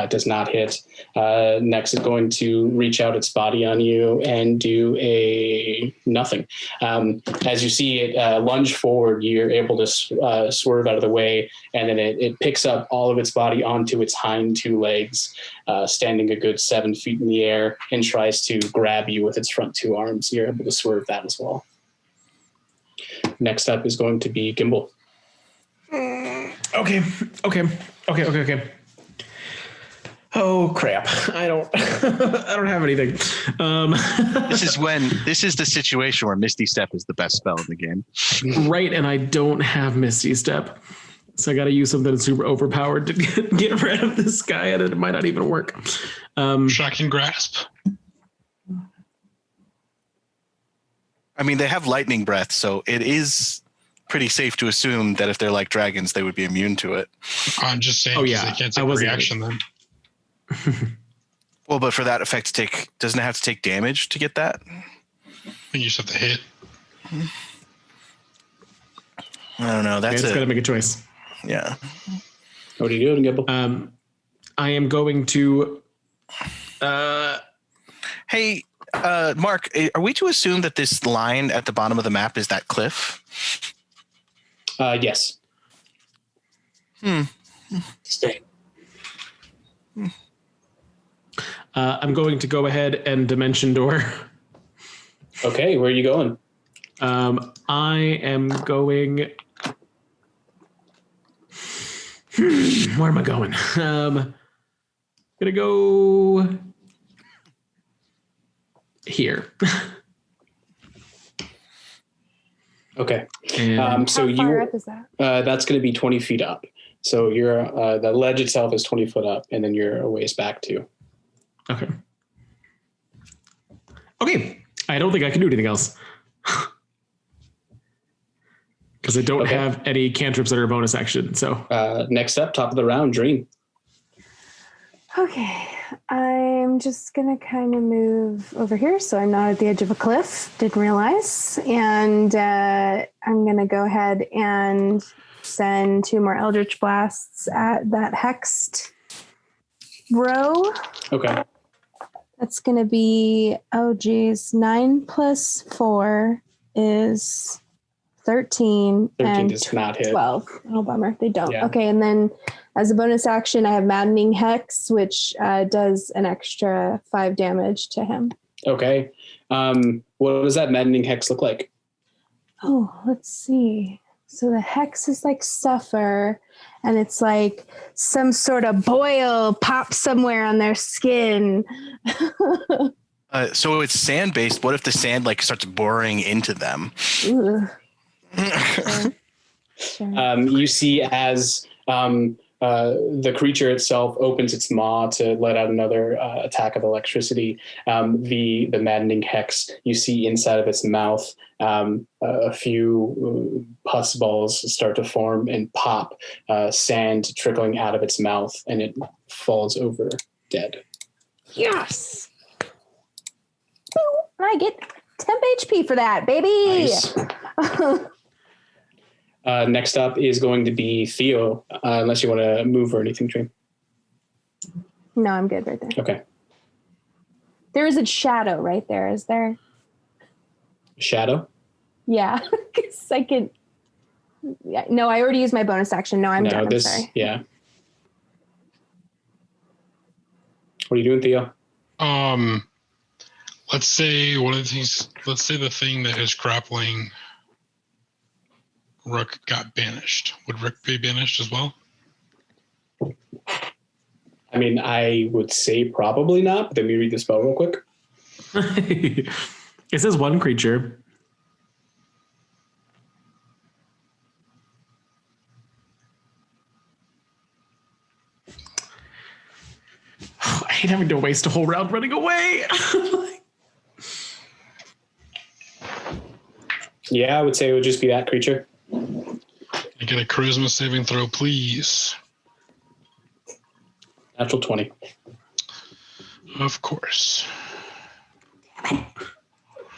Does not hit. Next is going to reach out its body on you and do a nothing. As you see it lunge forward, you're able to swerve out of the way, and then it picks up all of its body onto its hind 2 legs, standing a good 7 feet in the air, and tries to grab you with its front 2 arms. You're able to swerve that as well. Next up is going to be Gimbal. Okay. Oh crap! I don't have anything. This is the situation where Misty Step is the best spell in the game. Right, and I don't have Misty Step, so I got to use something super overpowered to get rid of this guy, and it might not even work. Shocking grasp. I mean, they have lightning breath, so it is pretty safe to assume that if they're like dragons, they would be immune to it. I'm just saying, they can't take a reaction then. Well, but for that effect to take, doesn't it have to take damage to get that? You just have to hit. I don't know. That's got to make a choice. Yeah. What are you doing, Gimbal? I am going to. Hey, Mark, are we to assume that this line at the bottom of the map is that cliff? Yes. Stay. I'm going to go ahead and dimension door. Okay, where are you going? I am going. Where am I going? Gonna go here. Okay. And so How far up is that? That's going to be 20 feet up. So you're the ledge itself is 20 foot up, and then you're a ways back too. Okay. I don't think I can do anything else. Because I don't have any cantrips that are a bonus action. So next up, top of the round, Dream. Okay, I'm just gonna kind of move over here so I'm not at the edge of a cliff. Didn't realize. And I'm gonna go ahead and send 2 more Eldritch Blasts at that hexed row. Okay. That's gonna be 9 plus 4 is 13 13 and does not hit. 12. Oh, bummer. They don't. Yeah. Okay. And then as a bonus action, I have Maddening Hex, which does an extra 5 damage to him. Okay. What does that Maddening Hex look like? Oh, let's see. So the hex is like suffer, and it's like some sort of boil pops somewhere on their skin. So it's sand based. What if the sand like starts boring into them? Sure. You see as the creature itself opens its maw to let out another attack of electricity. The maddening hex, you see inside of its mouth, a few pus balls start to form and pop, sand trickling out of its mouth, and it falls over dead. Yes. I get temp HP for that, baby. Nice. Next up is going to be Theo, unless you want to move or anything, Dream. No, I'm good right there. Okay. There is a shadow right there, is there? Shadow? Yeah. Because I could... Yeah, no, I already used my bonus action. No, I'm done. I'm sorry. Yeah. What are you doing, Theo? Let's say the thing that is grappling Rook got banished. Would Rook be banished as well? I mean, I would say probably not, but let me read the spell real quick. It says one creature. Oh, I hate having to waste a whole round running away. Yeah, I would say it would just be that creature. I get a charisma saving throw, please. Natural 20. Of course.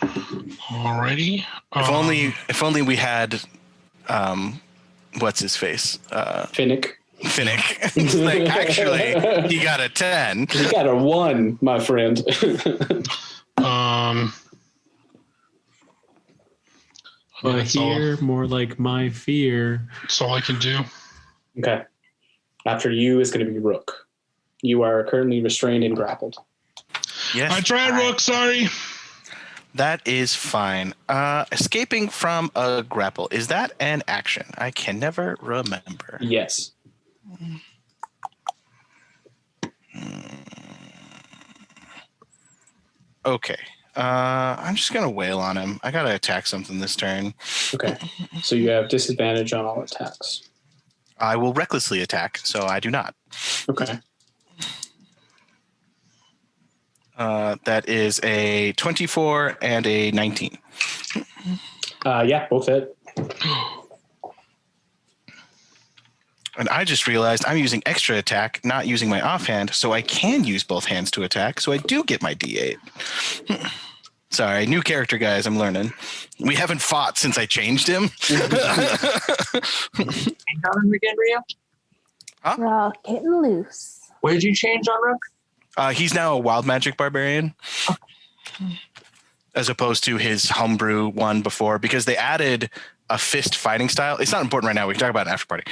Alrighty. If only we had, what's his face? Finnick. It's like, actually, he got a 10. You got a 1, my friend. My fear, more like my fear. That's all I can do. Okay. After you is going to be Rook. You are currently restrained and grappled. Yes. I tried, Rook. Sorry. That is fine. Escaping from a grapple, is that an action? I can never remember. Yes. Okay. I'm just going to wail on him. I got to attack something this turn. Okay. So you have disadvantage on all attacks. I will recklessly attack, so I do not. Okay. That is a 24 and a 19. Yeah, both hit. And I just realized I'm using extra attack, not using my offhand, so I can use both hands to attack, so I do get my D8. Sorry, new character, guys. I'm learning. We haven't fought since I changed him. Change on him again, Rio? Huh? We're all getting loose. What did you change on Rook? He's now a wild magic barbarian, as opposed to his homebrew one before, because they added a fist fighting style. It's not important right now. We can talk about it after party.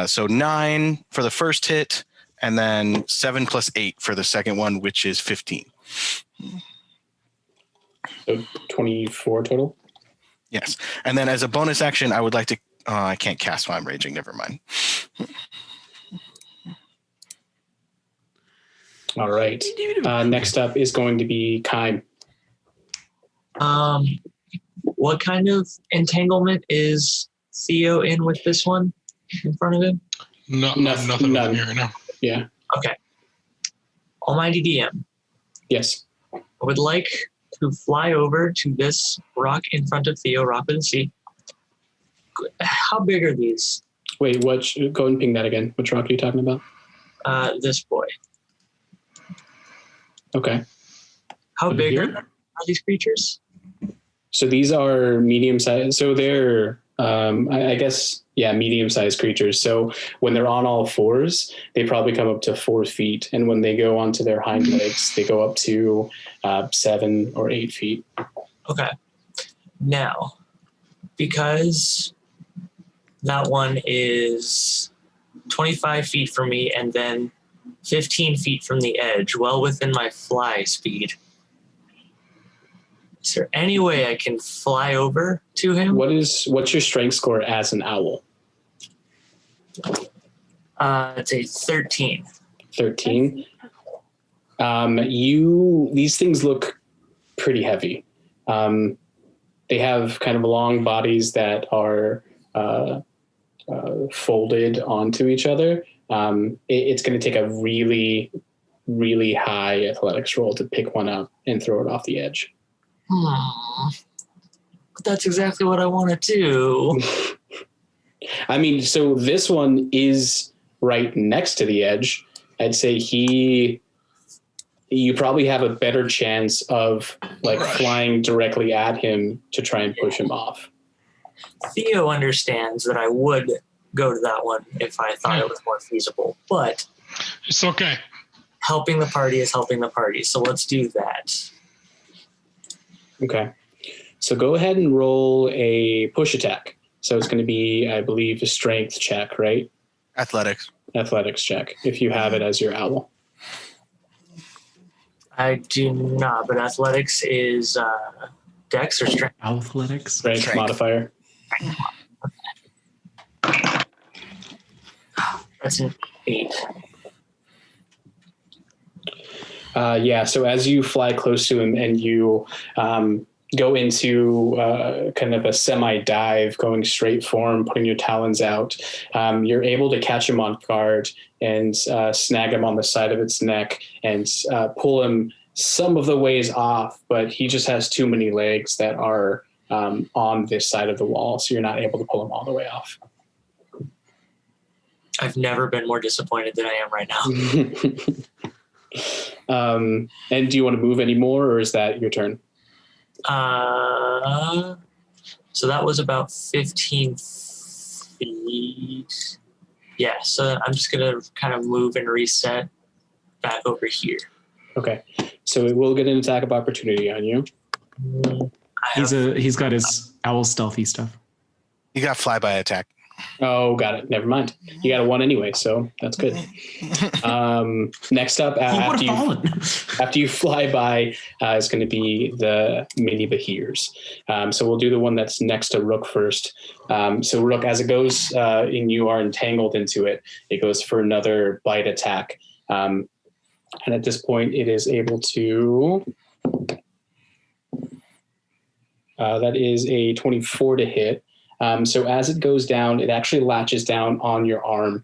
So 9 for the first hit, and then 7 plus 8 for the second one, which is 15. So 24 total? Yes. And then as a bonus action, I would like to... I can't cast while I'm raging. Never mind. All right. Next up is going to be Kime. What kind of entanglement is Theo in with this one in front of him? Nothing over here right now. Yeah. Okay. Almighty DM. Yes. I would like to fly over to this rock in front of Theo, Rock of the Sea. How big are these? Wait, go ahead and ping that again. Which rock are you talking about? This boy. Okay. How Over big here? are these creatures? So these are medium-sized. So they're, I guess, medium-sized creatures. So when they're on all fours, they probably come up to 4 feet. And when they go onto their hind legs, they go up to 7 or 8 feet. Okay. Now, because that one is 25 feet from me and then 15 feet from the edge, well within my fly speed. Is there any way I can fly over to him? What's your strength score as an owl? It's a 13. 13. These things look pretty heavy. They have kind of long bodies that are folded onto each other. It's going to take a really, really high athletics roll to pick one up and throw it off the edge. But that's exactly what I want to do. I mean, so this one is right next to the edge. I'd say you probably have a better chance of like flying directly at him to try and push him off. Theo understands that I would go to that one if I thought it was more feasible, but it's okay. Helping the party is helping the party. So let's do that. Okay. So go ahead and roll a push attack. So it's going to be, I believe, a strength check, right? Athletics check, if you have it as your owl. I do not, but athletics is dex or strength? Athletics? Strength modifier. That's an 8. Yeah, so as you fly close to him and you go into kind of a semi-dive, going straight for him, putting your talons out, you're able to catch him off guard and snag him on the side of its neck and pull him some of the ways off, but he just has too many legs that are on this side of the wall, so you're not able to pull him all the way off. I've never been more disappointed than I am right now. And do you want to move any more, or is that your turn? So that was about 15 feet. Yeah, so I'm just going to kind of move and reset back over here. Okay, so it will get an attack of opportunity on you. He's got his owl stealthy stuff. You got flyby attack. Oh, got it. Never mind. You got a 1 anyway, so that's good. Next up, after you fly by, is going to be the mini Bahirs. So we'll do the one that's next to Rook first. So Rook, as it goes and you are entangled into it, it goes for another bite attack. And at this point, it is able to... that is a 24 to hit. So as it goes down, it actually latches down on your arm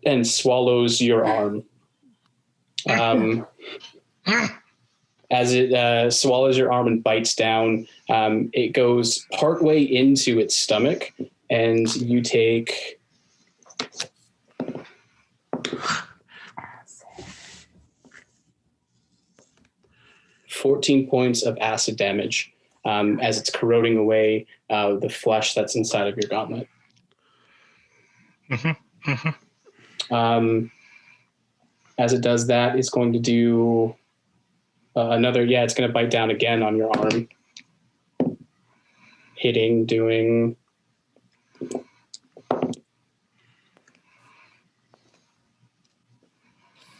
and swallows your arm. As it swallows your arm and bites down, it goes partway into its stomach, and you take 14 points of acid damage. As it's corroding away the flesh that's inside of your gauntlet. As it does that, it's going to do it's going to bite down again on your arm. Hitting, doing...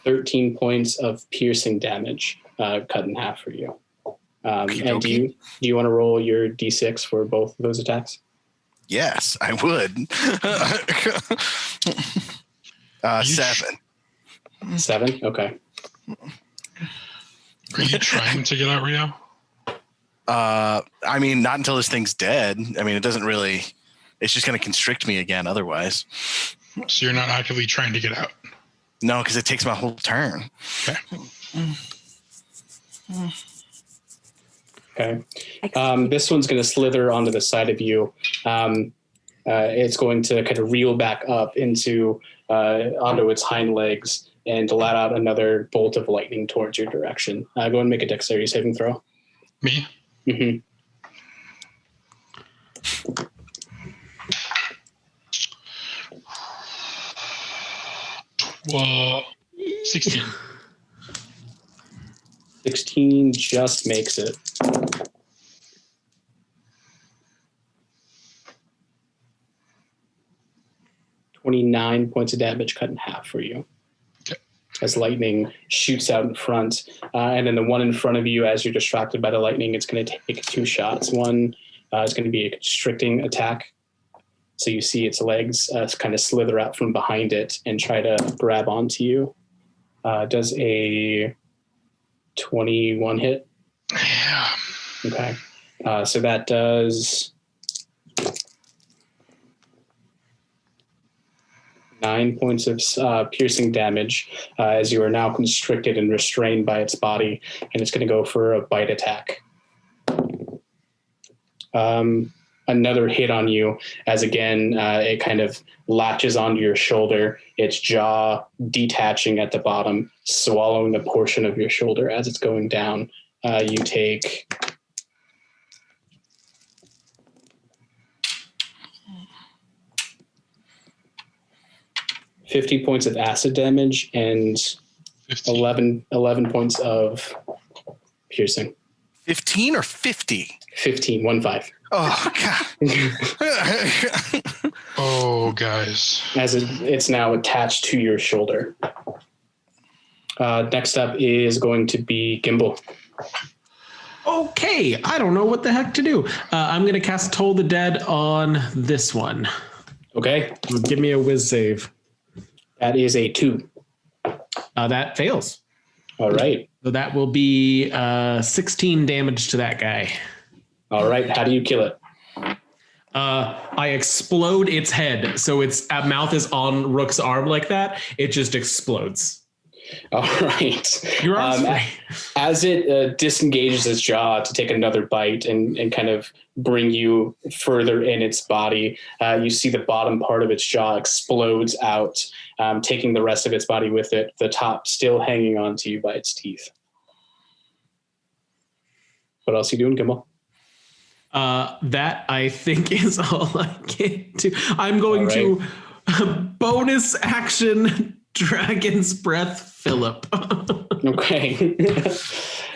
$13 points of piercing damage cut in half for you. And do you want to roll your d6 for both of those attacks? Yes, I would. 7. 7? Okay. Are you trying to get out, Rio? I mean, not until this thing's dead. I mean, it doesn't really... It's just going to constrict me again otherwise. So you're not actively trying to get out? No, because it takes my whole turn. Okay. Okay. This one's going to slither onto the side of you. It's going to kind of reel back up onto its hind legs and let out another bolt of lightning towards your direction. Go ahead and make a dexterity saving throw. Me? Mm-hmm. Well, 16. 16 just makes it. 29 points of damage cut in half for you. Okay. As lightning shoots out in front. And then the one in front of you, as you're distracted by the lightning, it's going to take 2 shots. One is going to be a constricting attack. So you see its legs kind of slither out from behind it and try to grab onto you. Does a 21 hit? Yeah. Okay. So that does 9 points of piercing damage as you are now constricted and restrained by its body, and it's going to go for a bite attack. Another hit on you as again it kind of latches onto your shoulder, its jaw detaching at the bottom, swallowing the portion of your shoulder as it's going down. You take 50 points of acid damage and 11 points of piercing. 15 or 50? 15, 15. Oh, God. Oh, guys. As it's now attached to your shoulder. Next up is going to be Gimbal. Okay, I don't know what the heck to do. I'm going to cast Toll the Dead on this one. Okay. Give me a whiz save. That is a 2. That fails. All right. So that will be 16 damage to that guy. All right. How do you kill it? I explode its head. So its mouth is on Rook's arm like that. It just explodes. All right. Your arm's free. As it disengages its jaw to take another bite and kind of bring you further in its body, you see the bottom part of its jaw explodes out, taking the rest of its body with it, the top still hanging on to you by its teeth. What else are you doing, Gimbal? That I think is all I can do. I'm going to bonus action Dragon's Breath Phillip. Okay.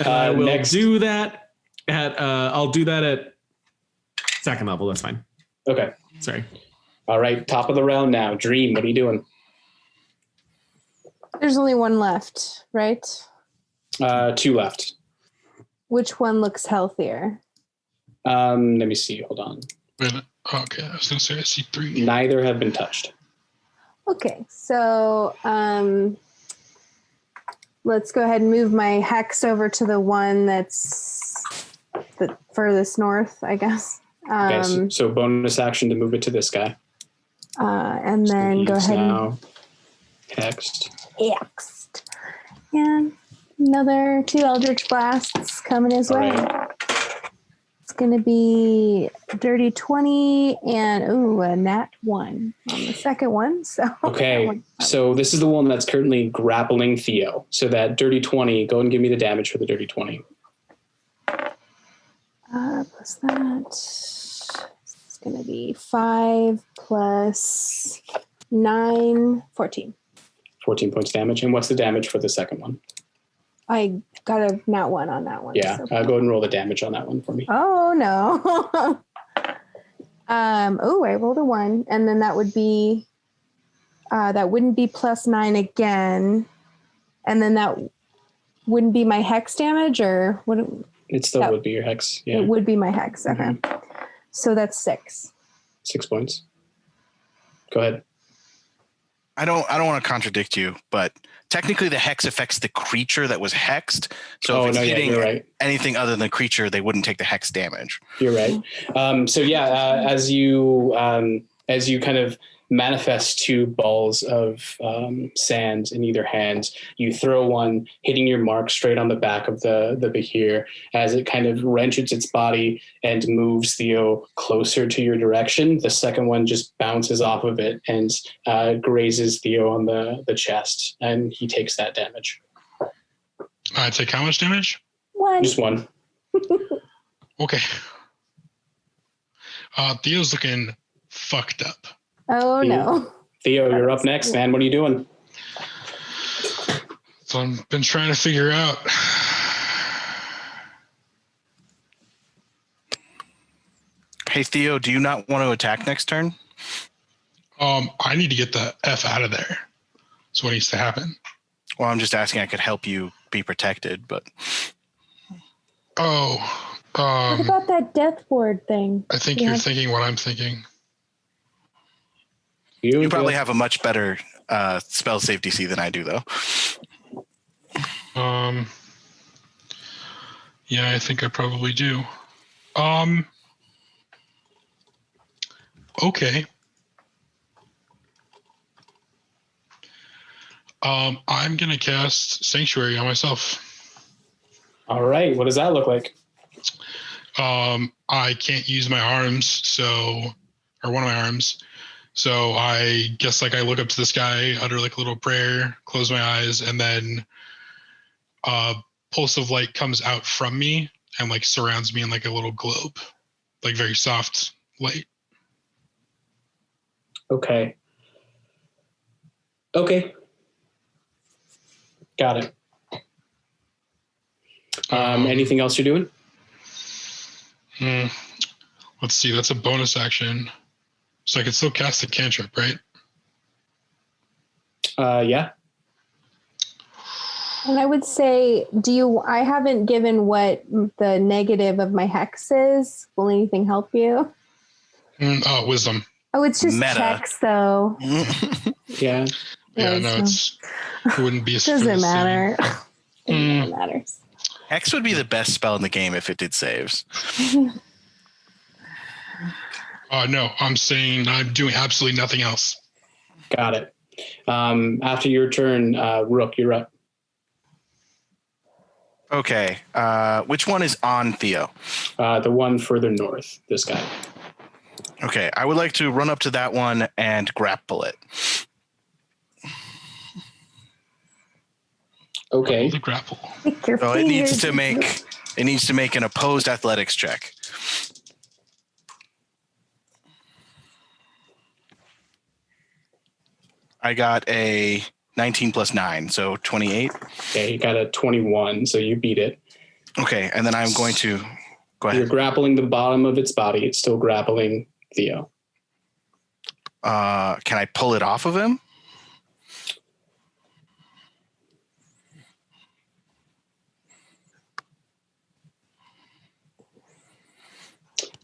I will do that at I'll do that at second level. That's fine. Okay. Sorry. All right. Top of the round now. Dream, what are you doing? There's only one left, right? 2 left. Which one looks healthier? Let me see. Hold on. Wait a minute. Okay, I was going to say I see 3. Neither have been touched. Okay, so let's go ahead and move my hex over to the one that's the furthest north, I guess. Okay, so bonus action to move it to this guy. And then go ahead now hexed. And another 2 Eldritch Blasts coming his way. Right. It's going to be dirty 20 and a nat 1 on the second one. So okay, so this is the one that's currently grappling Theo. So that dirty 20, go and give me the damage for the dirty 20. Plus that, it's going to be 5 plus 9, 14. 14 points damage. And what's the damage for the second one? I got a nat 1 on that one. Yeah, so go ahead and roll the damage on that one for me. Oh, no. I rolled a 1, and then that would be, that wouldn't be plus 9 again. And then that wouldn't be my hex damage, or would it? It still would be your hex. Yeah. It would be my hex. Okay. Mm-hmm. So that's 6. 6 points. Go ahead. I don't want to contradict you, but technically the hex affects the creature that was hexed. So if it's hitting anything other than the creature, they wouldn't take the hex damage. You're right. As you kind of manifest 2 balls of sand in either hand, you throw one, hitting your mark straight on the back of the Behir as it kind of wrenches its body and moves Theo closer to your direction. The second one just bounces off of it and grazes Theo on the chest, and he takes that damage. I take how much damage? 1. Just 1. Okay. Theo's looking fucked up. Oh, no. Theo, you're up next, man. What are you doing? So I've been trying to figure out. Hey, Theo, do you not want to attack next turn? I need to get the F out of there. So what needs to happen? Well, I'm just asking. I could help you be protected, but. Oh. What about that death ward thing? I think you're thinking what I'm thinking. You probably have a much better spell save DC than I do, though. Yeah, I think I probably do. Okay. I'm gonna cast Sanctuary on myself. All right. What does that look like? I can't use my arms, or one of my arms. So I guess like I look up to the sky, utter like a little prayer, close my eyes, and then a pulse of light comes out from me and like surrounds me in like a little globe, like very soft light. Okay. Got it. Anything else you're doing? Let's see. That's a bonus action. So I can still cast a cantrip, right? Yeah. And I would say, I haven't given what the negative of my hex is. Will anything help you? Wisdom. Oh, it's just Meta. checks though. Yeah. Yeah, no, it wouldn't be. Doesn't matter. It matters. Hex would be the best spell in the game if it did saves. No, I'm saying I'm doing absolutely nothing else. Got it. After your turn, Rook, you're up. Okay. Which one is on Theo? The one further north, this guy. Okay. I would like to run up to that one and grapple it. Okay. The grapple. So it needs to make an opposed athletics check. I got a 19 plus 9, so 28. Okay, you got a 21, so you beat it. Okay, and then I'm going to go ahead. You're grappling the bottom of its body. It's still grappling Theo. Can I pull it off of him?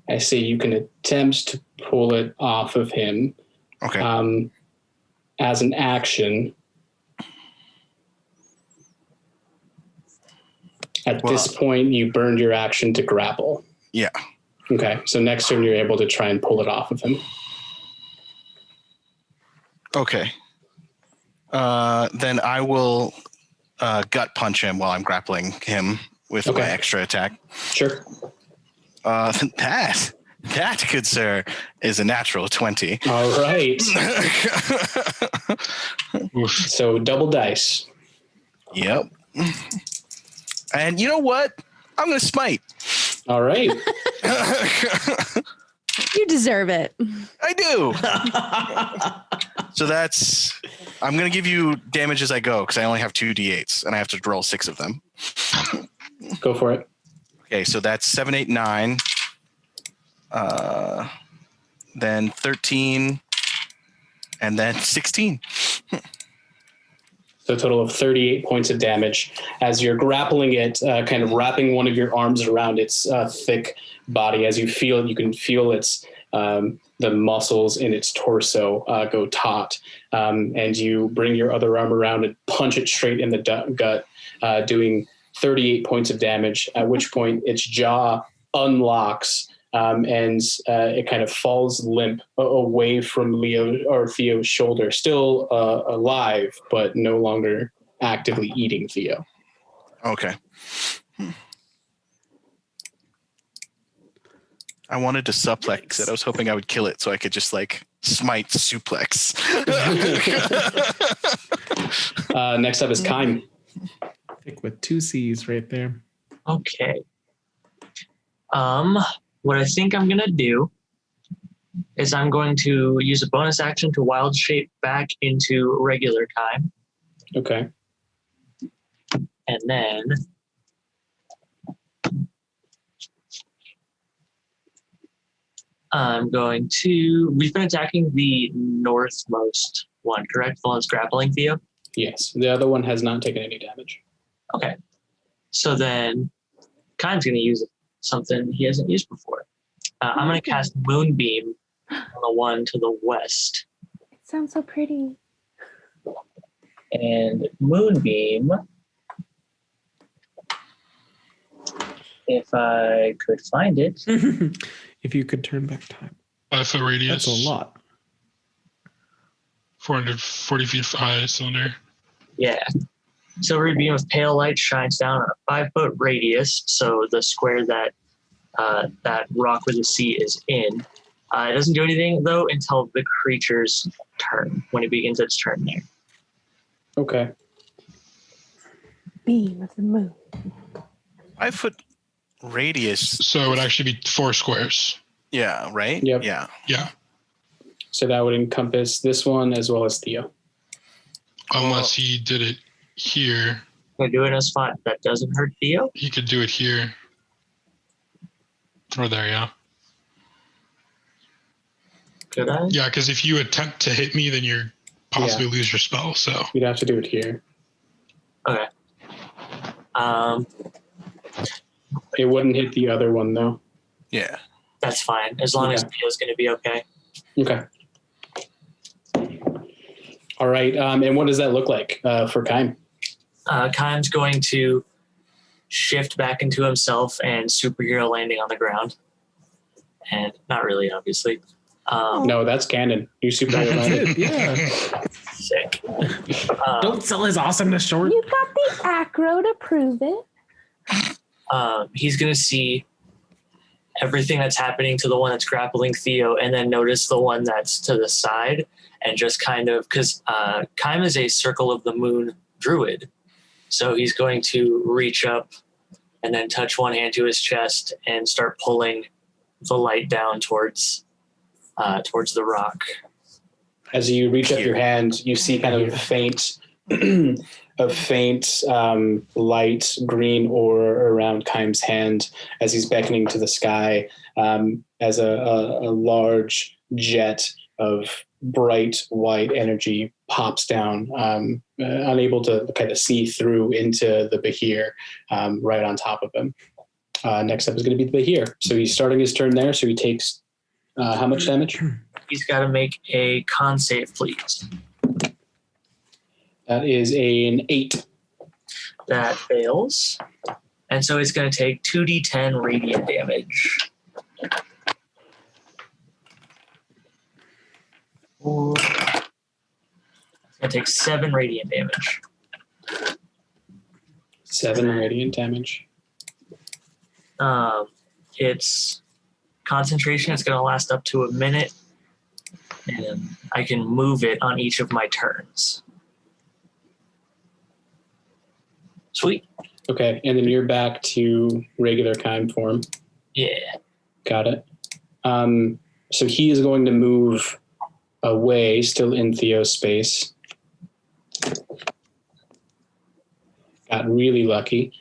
I say you can attempt to pull it off of him. Okay. As an action. At this point, you burned your action to grapple. Yeah. Okay, so next turn you're able to try and pull it off of him. Okay. Then I will gut punch him while I'm grappling him with my extra attack. Sure. That, good sir, is a natural 20. All right. So double dice. Yep. And you know what? I'm going to smite. All right. You deserve it. I do. So I'm going to give you damage as I go because I only have 2 d8s and I have to roll 6 of them. Go for it. Okay, so that's 7, 8, 9. Then 13, and then 16. So a total of 38 points of damage as you're grappling it, kind of wrapping one of your arms around its thick body. As you feel it, you can feel its the muscles in its torso go taut, and you bring your other arm around and punch it straight in the gut, doing 38 points of damage, at which point its jaw unlocks. And it kind of falls limp away from Theo's shoulder, still alive, but no longer actively eating Theo. Okay. I wanted to suplex it. I was hoping I would kill it so I could just like smite suplex. Next up is Kime. Pick with 2 C's right there. Okay. What I think I'm going to do is I'm going to use a bonus action to wild shape back into regular time. Okay. And then We've been attacking the northmost one, correct? The one that's grappling Theo? Yes. The other one has not taken any damage. Okay. So then Khan's going to use something he hasn't used before. I'm going to cast Moonbeam on the one to the west. It sounds so pretty. And Moonbeam, if I could find it. If you could turn back time. 5 foot radius. That's a lot. 440 feet high cylinder. Yeah. Silvery beam of pale light shines down on a 5 foot radius. So the square that that rock with the sea is in. It doesn't do anything though until the creature's turn, when it begins its turn there. Okay. Beam of the moon. 5 foot radius. So it would actually be 4 squares. Yeah, right? Yep. Yeah. Yeah. So that would encompass this one as well as Theo. Unless he did it here. Can I do it in a spot that doesn't hurt Theo? He could do it here. Or there, yeah. Could I? Yeah, because if you attempt to hit me, then you're possibly lose your spell. So You'd have to do it here. Okay. It wouldn't hit the other one though. Yeah. That's fine, as long as Theo's going to be okay. Okay. All right. And what does that look like for Kaim? Kaim's going to shift back into himself and superhero landing on the ground. And not really, obviously. No, that's canon. You super landed. Yeah. Sick. Don't sell his awesomeness short. You got the acro to prove it. He's going to see everything that's happening to the one that's grappling Theo, and then notice the one that's to the side, and just kind of, because Kaim is a Circle of the Moon druid, so he's going to reach up and then touch one hand to his chest and start pulling the light down towards the rock. As you reach up your hand, you see kind of a faint light green aura around Kaim's hand as he's beckoning to the sky, as a large jet of bright white energy pops down, unable to kind of see through into the Bahir right on top of him. Next up is going to be the Bahir. So he's starting his turn there. So he takes how much damage? He's got to make a con save, please. That is an 8. That fails. And so he's going to take 2d10 radiant damage. It's going to take 7 radiant damage. 7 radiant damage. It's concentration. It's going to last up to a minute. And I can move it on each of my turns. Sweet. Okay, and then you're back to regular Kaim form. Yeah. Got it. So he is going to move away, still in Theo's space. Got really lucky.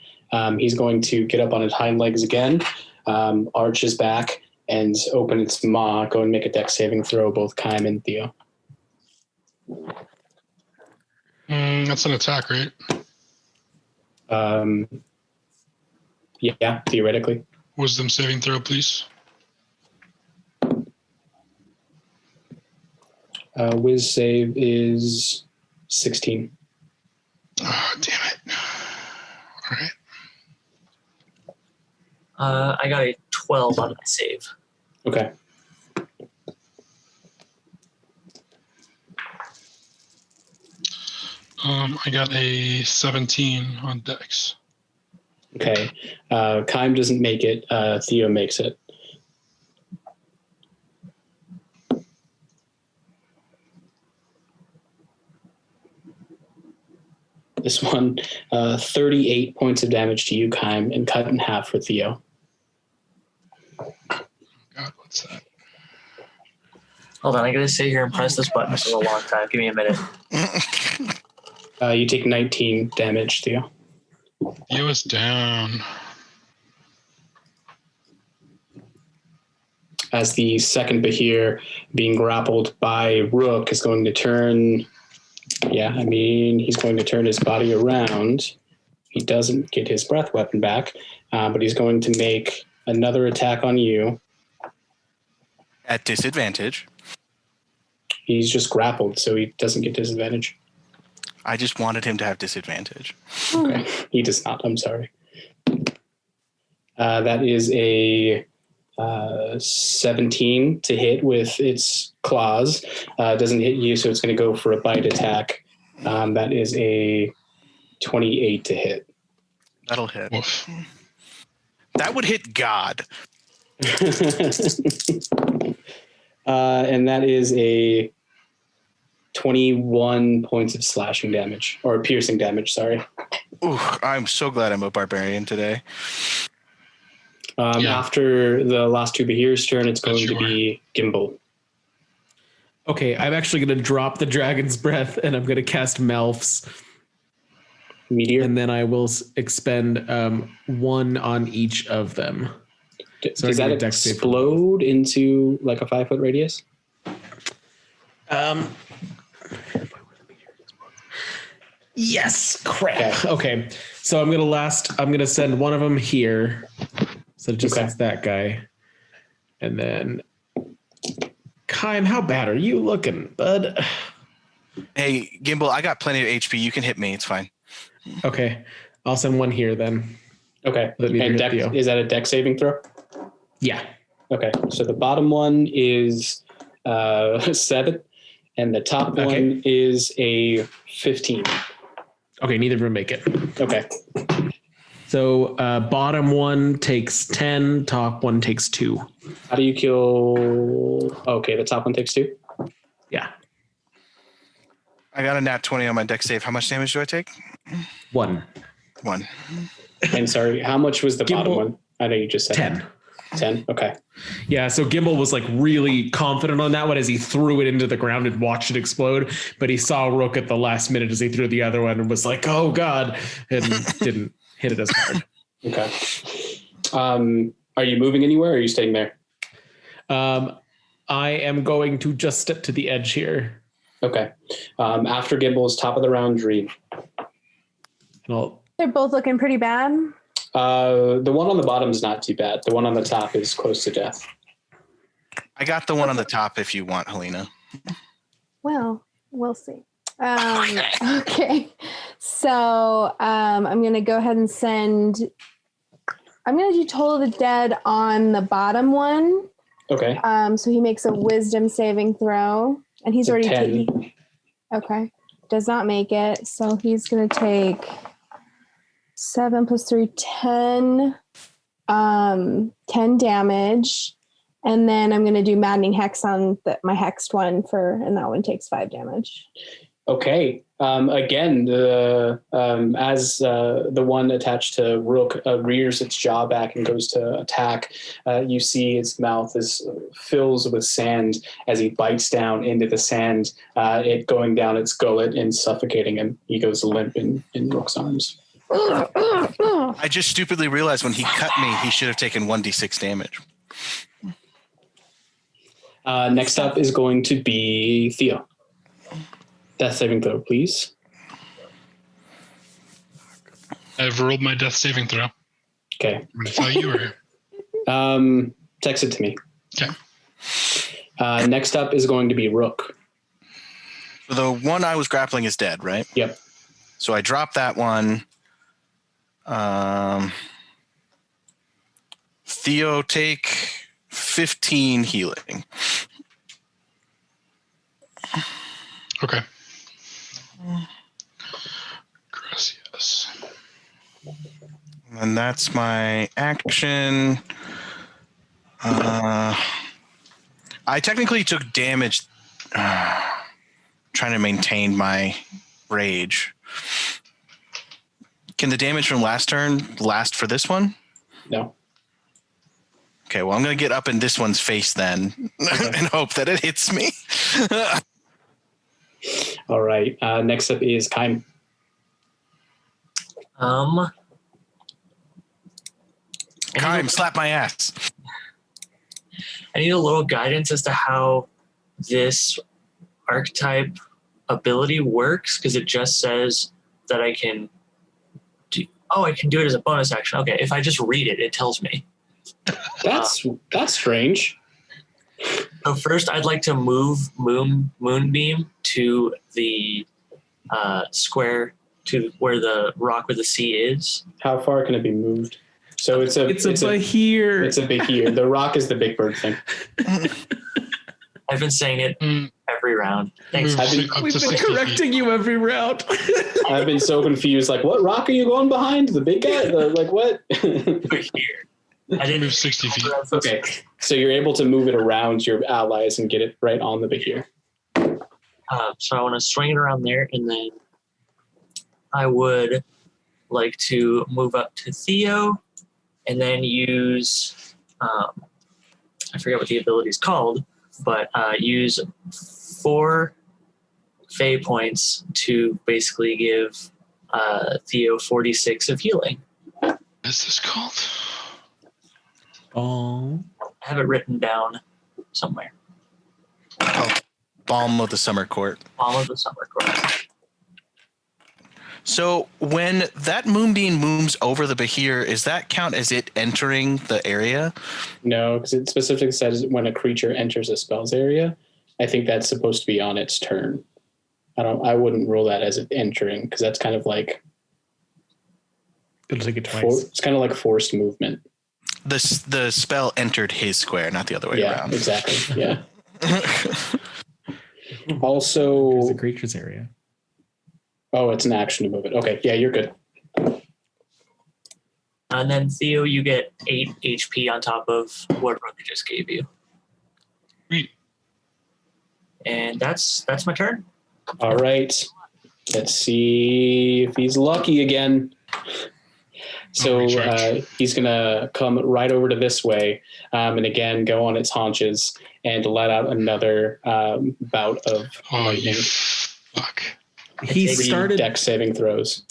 He's going to get up on his hind legs again, arch his back, and open its maw. Go and make a dex saving throw, both Kaim and Theo. That's an attack, right? Yeah, theoretically. Wisdom saving throw, please. Wiz save is 16. Oh, damn it. All right. I got a 12 on my save. Okay. I got a 17 on dex. Okay. Kaim doesn't make it. Theo makes it. This one, 38 points of damage to you, Kaim, and cut in half for Theo. God, what's that? Hold on, I gotta sit here and press this button for a long time. Give me a minute. You take 19 damage, Theo. Theo is down. as the second Bahir being grappled by Rook is going to turn. Yeah, I mean, he's going to turn his body around. He doesn't get his breath weapon back, but he's going to make another attack on you. At disadvantage. He's just grappled, so he doesn't get disadvantage. I just wanted him to have disadvantage. Okay, he does not. I'm sorry. That is a 17 to hit with its claws. Doesn't hit you, so it's going to go for a bite attack. That is a 28 to hit. That'll hit. Oof. That would hit God. And that is a 21 points of slashing damage, or piercing damage, sorry. Ooh, I'm so glad I'm a barbarian today. After the last two Bahir's turn, it's going to be Gimbal. Okay, I'm actually going to drop the Dragon's Breath, and I'm going to cast Melf's. Meteor. And then I will expend 1 on each of them. Does that explode into like a 5-foot radius? Yes. Crap. Okay. So I'm gonna send one of them here. So just it's that guy. And then Kym, how bad are you looking, bud? Hey, Gimbal, I got plenty of HP. You can hit me. It's fine. Okay. I'll send one here then. Okay. And is that a dex saving throw? Yeah. Okay. So the bottom one is 7, and the top one is a 15. Okay, neither of them make it. Okay. So bottom one takes 10, top one takes 2. How do you kill? Okay, the top one takes 2? Yeah. I got a nat 20 on my dex save. How much damage do I take? 1. And sorry, how much was the bottom one? I know you just said 10. 10? Okay. Yeah, so Gimbal was like really confident on that one as he threw it into the ground and watched it explode, but he saw Rook at the last minute as he threw the other one and was like, oh God, and didn't hit it as hard. Okay. Are you moving anywhere or are you staying there? I am going to just step to the edge here. Okay. After Gimbal's top of the round dream. They're both looking pretty bad. The one on the bottom is not too bad. The one on the top is close to death. I got the one on the top if you want, Helena. Well, we'll see. Okay. So I'm going to go ahead and I'm going to do Toll of the Dead on the bottom one. Okay. So he makes a wisdom saving throw, and he's already 10. Okay. Does not make it. So he's going to take 7 + 3, 10, 10 damage. And then I'm going to do Maddening Hex on my hexed one and that one takes 5 damage. Okay. Again, as the one attached to Rook rears its jaw back and goes to attack, you see its mouth fills with sand as he bites down into the sand, it going down its gullet and suffocating him. He goes limp in Rook's arms. I just stupidly realized when he cut me, he should have taken 1d6 damage. Next up is going to be Theo. Death saving throw, please. I've rolled my death saving throw. Okay. I'm going to tell you or... Text it to me. Okay. Next up is going to be Rook. So the one I was grappling is dead, right? Yep. So I drop that one. Theo, take 15 healing. Okay. Gracias. And that's my action. I technically took damage trying to maintain my rage. Can the damage from last turn last for this one? No. Okay, well, I'm going to get up in this one's face then and hope that it hits me. All right. Next up is Kym. Kym, slap my ass. I need a little guidance as to how this archetype ability works, because it just says that I can do. Oh, I can do it as a bonus action. Okay, if I just read it, it tells me. That's strange. So first, I'd like to move Moonbeam to the square to where the rock with the C is. How far can it be moved? So it's a here. It's a big here. The rock is the big bird thing. I've been saying it every round. Thanks. We've been correcting you every round. I've been so confused. Like, what rock are you going behind? The big guy? Like, what? Here. I didn't move 60 feet. Okay, so you're able to move it around your allies and get it right on the Bahir. So I want to swing it around there, and then I would like to move up to Theo, and then use, I forget what the ability is called, but use 4 Fey points to basically give Theo 46 of healing. What is this called? Oh. I have it written down somewhere. Balm of the Summer Court. Balm of the Summer Court. So when that moonbeam moves over the Bahir, is that count as it entering the area? No, because it specifically says when a creature enters a spell's area. I think that's supposed to be on its turn. I wouldn't rule that as it entering, because that's kind of like it'll take it twice. It's kind of like forced movement. The spell entered his square, not the other way around. Yeah, exactly. Yeah. Also, it's the creature's area. Oh, it's an action to move it. Okay, yeah, you're good. And then Theo, you get 8 HP on top of what Rook just gave you. Sweet. And that's my turn. All right. Let's see if he's lucky again. So he's going to come right over to this way and again go on its haunches and let out another bout of lightning. Fuck. He started dex saving throws.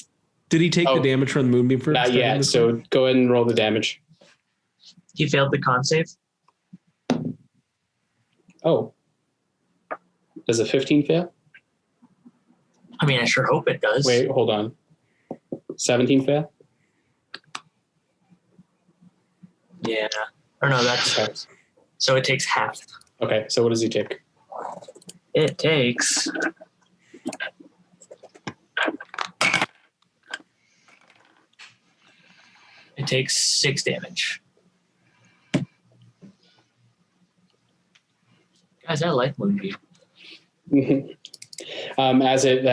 Did he take the damage from the moonbeam first? Not yet. So go ahead and roll the damage. He failed the con save. Oh. Does a 15 fail? I mean, I sure hope it does. Wait, hold on. 17 fail? Yeah. Or no, that's okay. So it takes half. Okay, so what does he take? It takes It takes 6 damage. Guys, I like Moonbeam. As it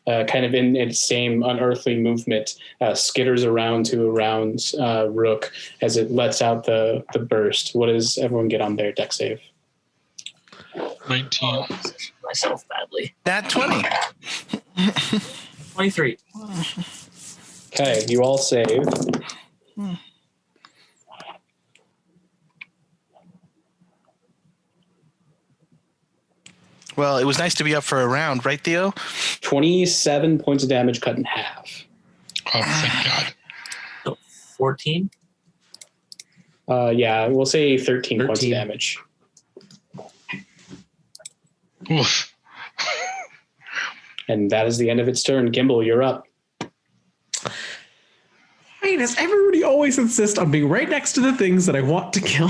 kind of in its same unearthly movement skitters around Rook as it lets out the burst. What does everyone get on their deck save? 19. Oh, myself badly. Nat 20. 23. Okay, you all save. Well, it was nice to be up for a round, right, Theo? 27 points of damage cut in half. Oh, thank God. So 14? Yeah, we'll say 13 points of damage. Oof. And that is the end of its turn. Gimbal, you're up. Why does everybody always insist on being right next to the things that I want to kill?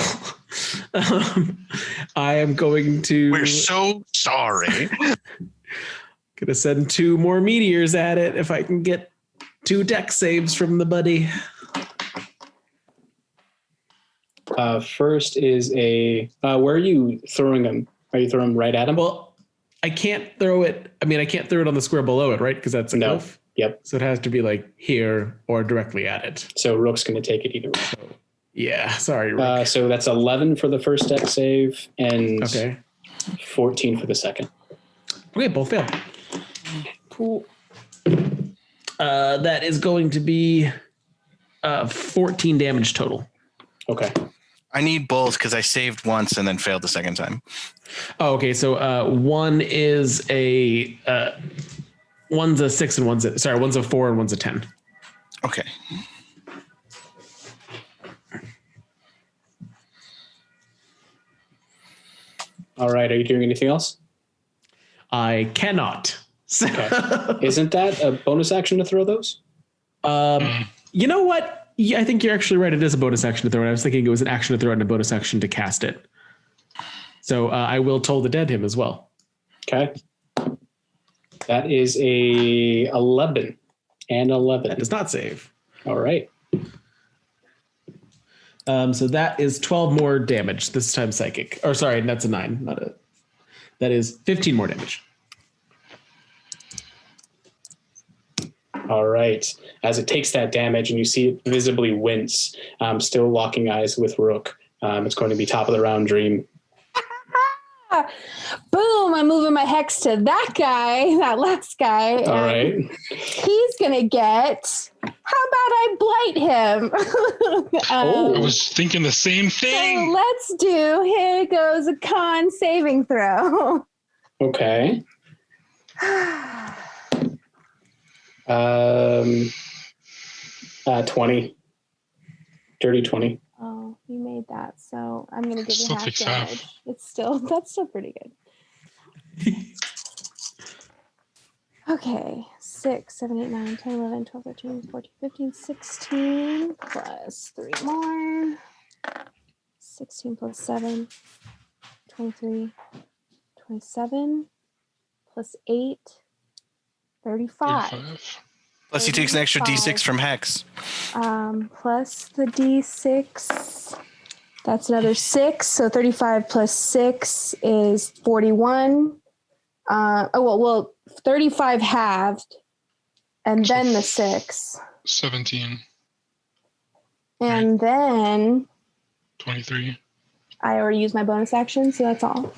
I am going to... We're so sorry. Gonna send 2 more meteors at it if I can get 2 deck saves from the buddy. First is a... where are you throwing them? Are you throwing them right at him? Well, I can't throw it... I mean, I can't throw it on the square below it, right? Because that's a cliff. Yep. So it has to be like here or directly at it. So Rook's going to take it either way. Yeah, sorry, Rook. So that's 11 for the first deck save and 14 for the second. Okay, both fail. Cool. That is going to be 14 damage total. Okay. I need both because I saved once and then failed the second time. Oh, okay. So one is a one's a 6 and one's a 4 and one's a 10. Okay. All right. Are you doing anything else? I cannot. Okay. Isn't that a bonus action to throw those? You know what? Yeah, I think you're actually right. It is a bonus action to throw it. I was thinking it was an action to throw it and a bonus action to cast it. So I will Toll the Dead him as well. Okay. That is a 11 and 11. That does not save. All right. So that is 12 more damage, this time psychic. Or sorry, that's a 9. That is 15 more damage. All right. As it takes that damage and you see it visibly wince, still locking eyes with Rook. It's going to be top of the round Dream. Boom, I'm moving my hex to that guy, that last guy. All right. He's going to get, how about I blight him? I was thinking the same So thing. let's do, here goes a con saving throw. Okay. 20. Dirty 20. Oh, you made that. So I'm going to give you Still half takes damage. half. That's still pretty good. Okay. 6, 7, 8, 9, 10, 11, 12, 13, 14, 15, 16 plus 3 more. 16 plus 7, 23, 27 plus 8, 35. 35. Plus he takes an extra D6 from Hex. Plus the D6. That's another 6. So 35 plus 6 is 41. 35 halved. And then the 6. 17. And then 23. I already used my bonus action, so that's all.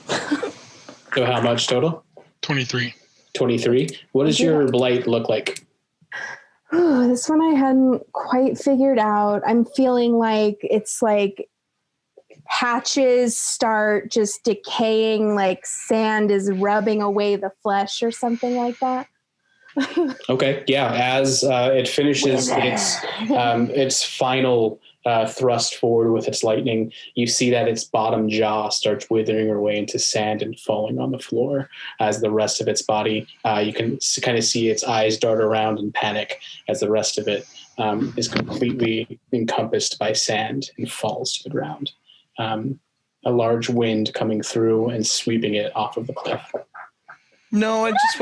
So how much total? 23. 23. What does your blight look like? This one I hadn't quite figured out. I'm feeling like it's like hatches start just decaying, like sand is rubbing away the flesh or something like that. Okay. Yeah. As it finishes its final thrust forward with its lightning, you see that its bottom jaw starts withering away into sand and falling on the floor. As the rest of its body, you can kind of see its eyes dart around in panic as the rest of it is completely encompassed by sand and falls to the ground. A large wind coming through and sweeping it off of the cliff. No, I just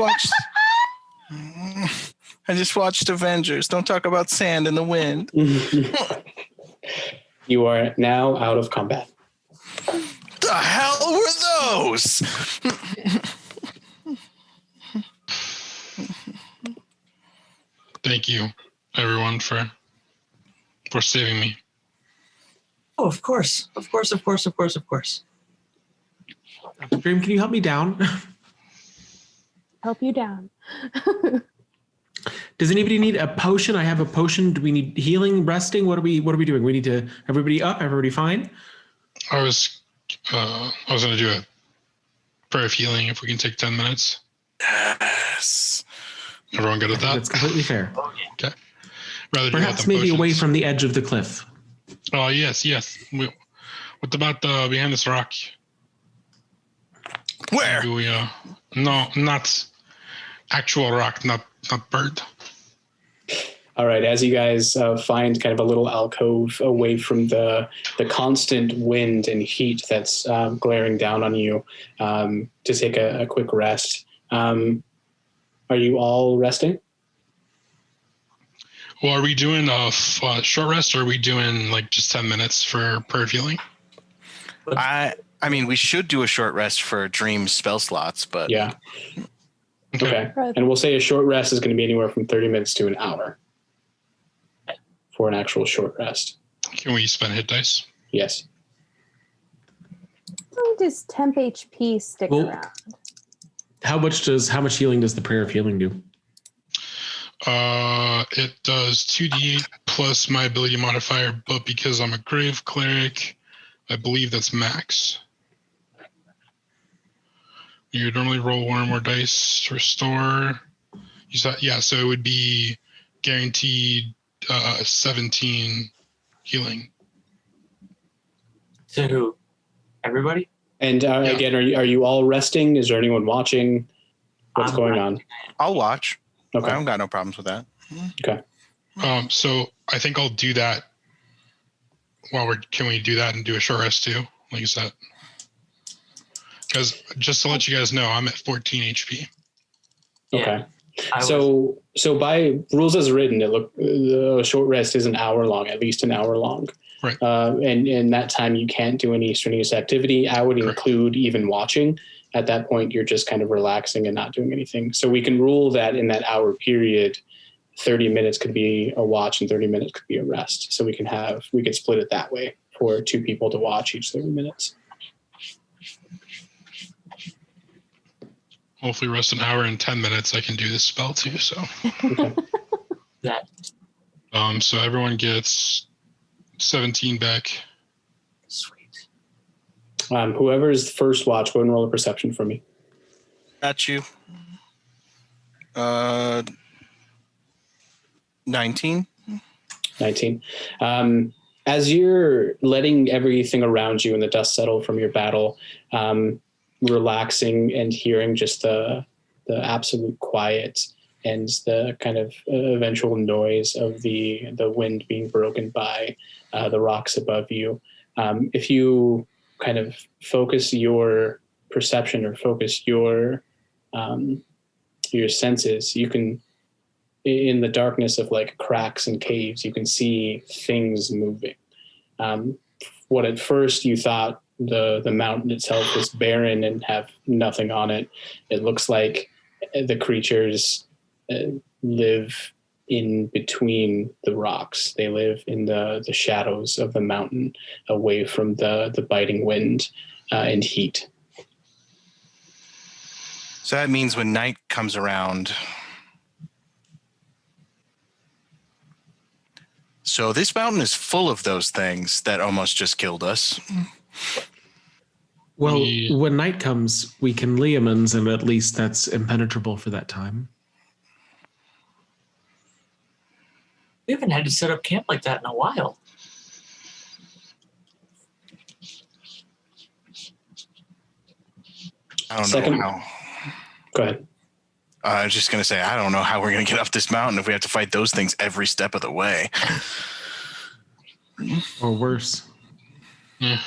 watched Avengers. Don't talk about sand in the wind. You are now out of combat. The hell were those? Thank you, everyone, for saving me. Oh, of course. Dream, can you help me down? Help you down. Does anybody need a potion? I have a potion. Do we need healing, resting? What are we doing? We need to everybody up, everybody fine? I was gonna do a prayer of healing if we can take 10 minutes. Yes. Everyone good at that? That's completely fair. Okay. Rather do Perhaps that than maybe potions. away from the edge of the cliff. Oh yes. What about behind this rock? Where? Do we no, not actual rock, not bird. All right, as you guys find kind of a little alcove away from the constant wind and heat that's glaring down on you, to take a quick rest. Are you all resting? Well, are we doing a short rest, or are we doing like just 10 minutes for prayer of healing? I mean, we should do a short rest for dream spell slots, but Yeah. Okay. And we'll say a short rest is going to be anywhere from 30 minutes to an hour for an actual short rest. Can we spend hit dice? Yes. How does temp HP stick around? How much healing does the prayer of healing do? It does 2d8 plus my ability modifier, but because I'm a grave cleric, I believe that's max. You normally roll one or more dice to restore. So it would be guaranteed 17 healing. To who? Everybody? And again, are you all resting? Is there anyone watching? What's going on? I'll watch. Okay. I don't got no problems with that. Okay. So I think I'll do that can we do that and do a short rest too? Like you said. Because just to let you guys know, I'm at 14 HP. Okay. So by rules as written, the short rest is an hour long, at least an hour long. Right. And in that time, you can't do any strenuous activity. I would include even watching. At that point, you're just kind of relaxing and not doing anything. So we can rule that in that hour period, 30 minutes could be a watch and 30 minutes could be a rest. So we could split it that way for 2 people to watch each 30 minutes. Hopefully rest an hour and 10 minutes. I can do this spell too. So, Okay. So everyone gets 17 back. Sweet. Whoever's first watch, go and roll a perception for me. Got you. 19. 19. As you're letting everything around you and the dust settle from your battle, relaxing and hearing just the absolute quiet and the kind of eventual noise of the wind being broken by the rocks above you. If you kind of focus your perception or focus your senses, you can, in the darkness of like cracks and caves, you can see things moving. What at first you thought the mountain itself was barren and have nothing on it, it looks like the creatures live in between the rocks. They live in the shadows of the mountain, away from the biting wind and heat. So that means when night comes around. So this mountain is full of those things that almost just killed us. Well, when night comes, we can Liamans, and at least that's impenetrable for that time. We haven't had to set up camp like that in a while. I don't know how. Go ahead. I was just going to say, I don't know how we're going to get up this mountain if we have to fight those things every step of the way. Or worse. Yeah.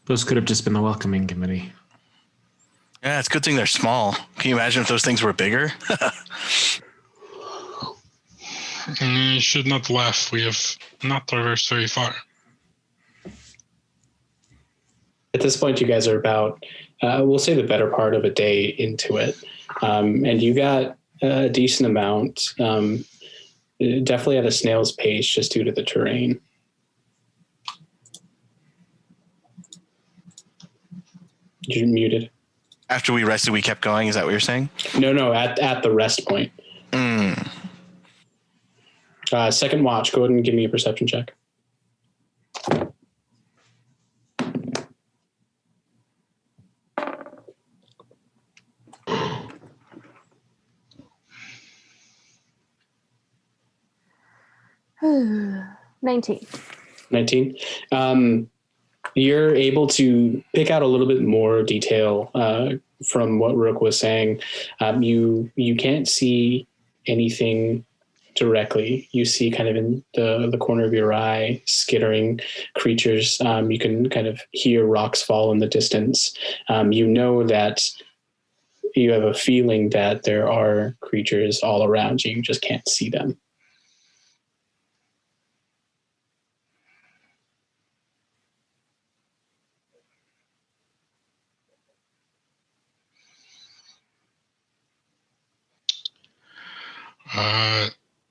Those could have just been the welcoming committee. Yeah, it's a good thing they're small. Can you imagine if those things were bigger? You should not laugh. We have not traversed very far. At this point, you guys are about, we'll say the better part of a day into it. And you got a decent amount, definitely at a snail's pace just due to the terrain. You're muted. After we rested, we kept going. Is that what you're saying? No, at the rest point. Second watch, go ahead and give me a perception check. Ooh, 19. 19. You're able to pick out a little bit more detail from what Rook was saying. You can't see anything directly. You see kind of in the corner of your eye skittering creatures. You can kind of hear rocks fall in the distance. You know that you have a feeling that there are creatures all around you. You just can't see them.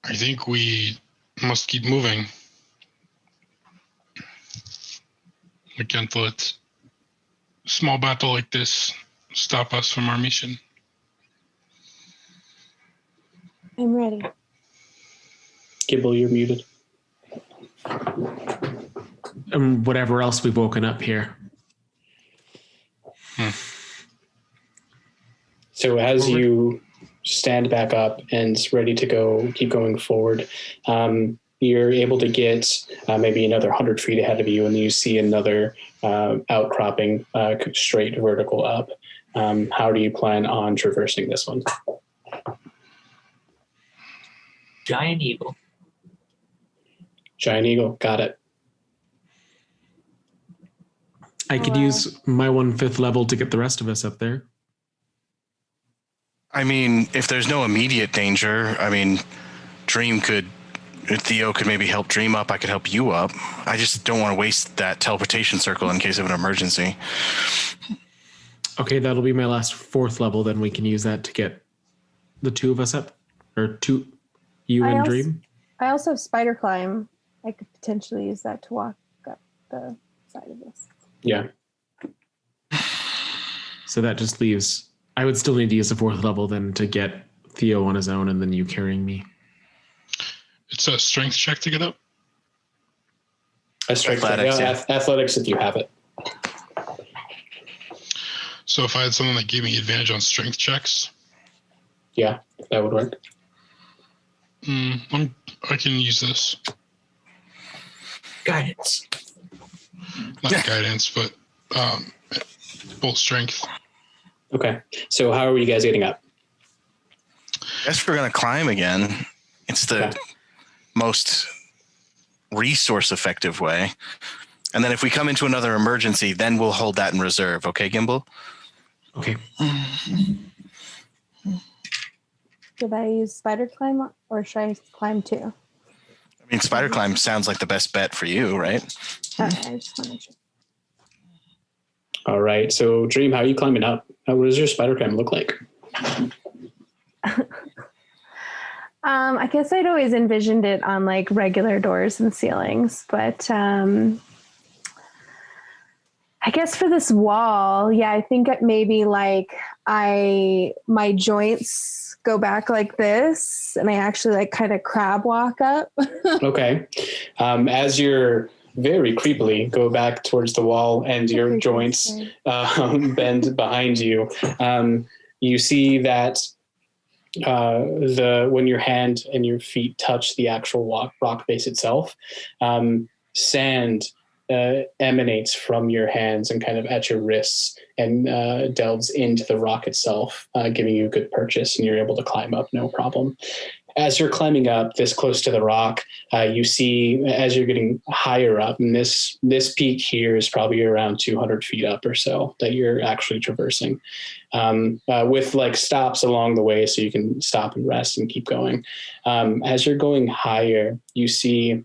I think we must keep moving. We can't let a small battle like this stop us from our mission. I'm ready. Gibble, you're muted. And whatever else we've woken up here. So as you stand back up and ready to go, keep going forward, you're able to get maybe another 100 feet ahead of you, and you see another outcropping straight vertical up. How do you plan on traversing this one? Giant eagle. Giant eagle, got it. I could use my 1/5 level to get the rest of us up there. I mean, if there's no immediate danger, I mean, Theo could maybe help Dream up. I could help you up. I just don't want to waste that teleportation circle in case of an emergency. Okay, that'll be my last 4th level. Then we can use that to get the 2 of us up, or you and Dream. I also have spider climb. I could potentially use that to walk up the side of this. Yeah. So that just leaves. I would still need to use the 4th level then to get Theo on his own, and then you carrying me. It's a strength check to get up. A strength check. Athletics if you have it. So if I had something that gave me advantage on strength checks. Yeah, that would work. I can use this. Guidance. Not guidance, but both strength. Okay. So how are you guys getting up? I guess we're going to climb again. It's the most resource effective way. And then if we come into another emergency, then we'll hold that in reserve. Okay, Gimbal? Okay. Should I use spider climb or should I climb too? I mean, spider climb sounds like the best bet for you, right? Okay, I just want to check. All right. So Dream, how are you climbing up? What does your spider climb look like? I guess I'd always envisioned it on like regular doors and ceilings, but I guess for this wall, I think maybe like my joints go back like this, and I actually like kind of crab walk up. Okay. As you're very creepily go back towards the wall and your joints bend behind you, you see that when your hand and your feet touch the actual rock face itself, sand emanates from your hands and kind of at your wrists and delves into the rock itself, giving you a good purchase, and you're able to climb up no problem. As you're climbing up this close to the rock, you see as you're getting higher up, and this peak here is probably around 200 feet up or so that you're actually traversing, with like stops along the way so you can stop and rest and keep going. As you're going higher, you see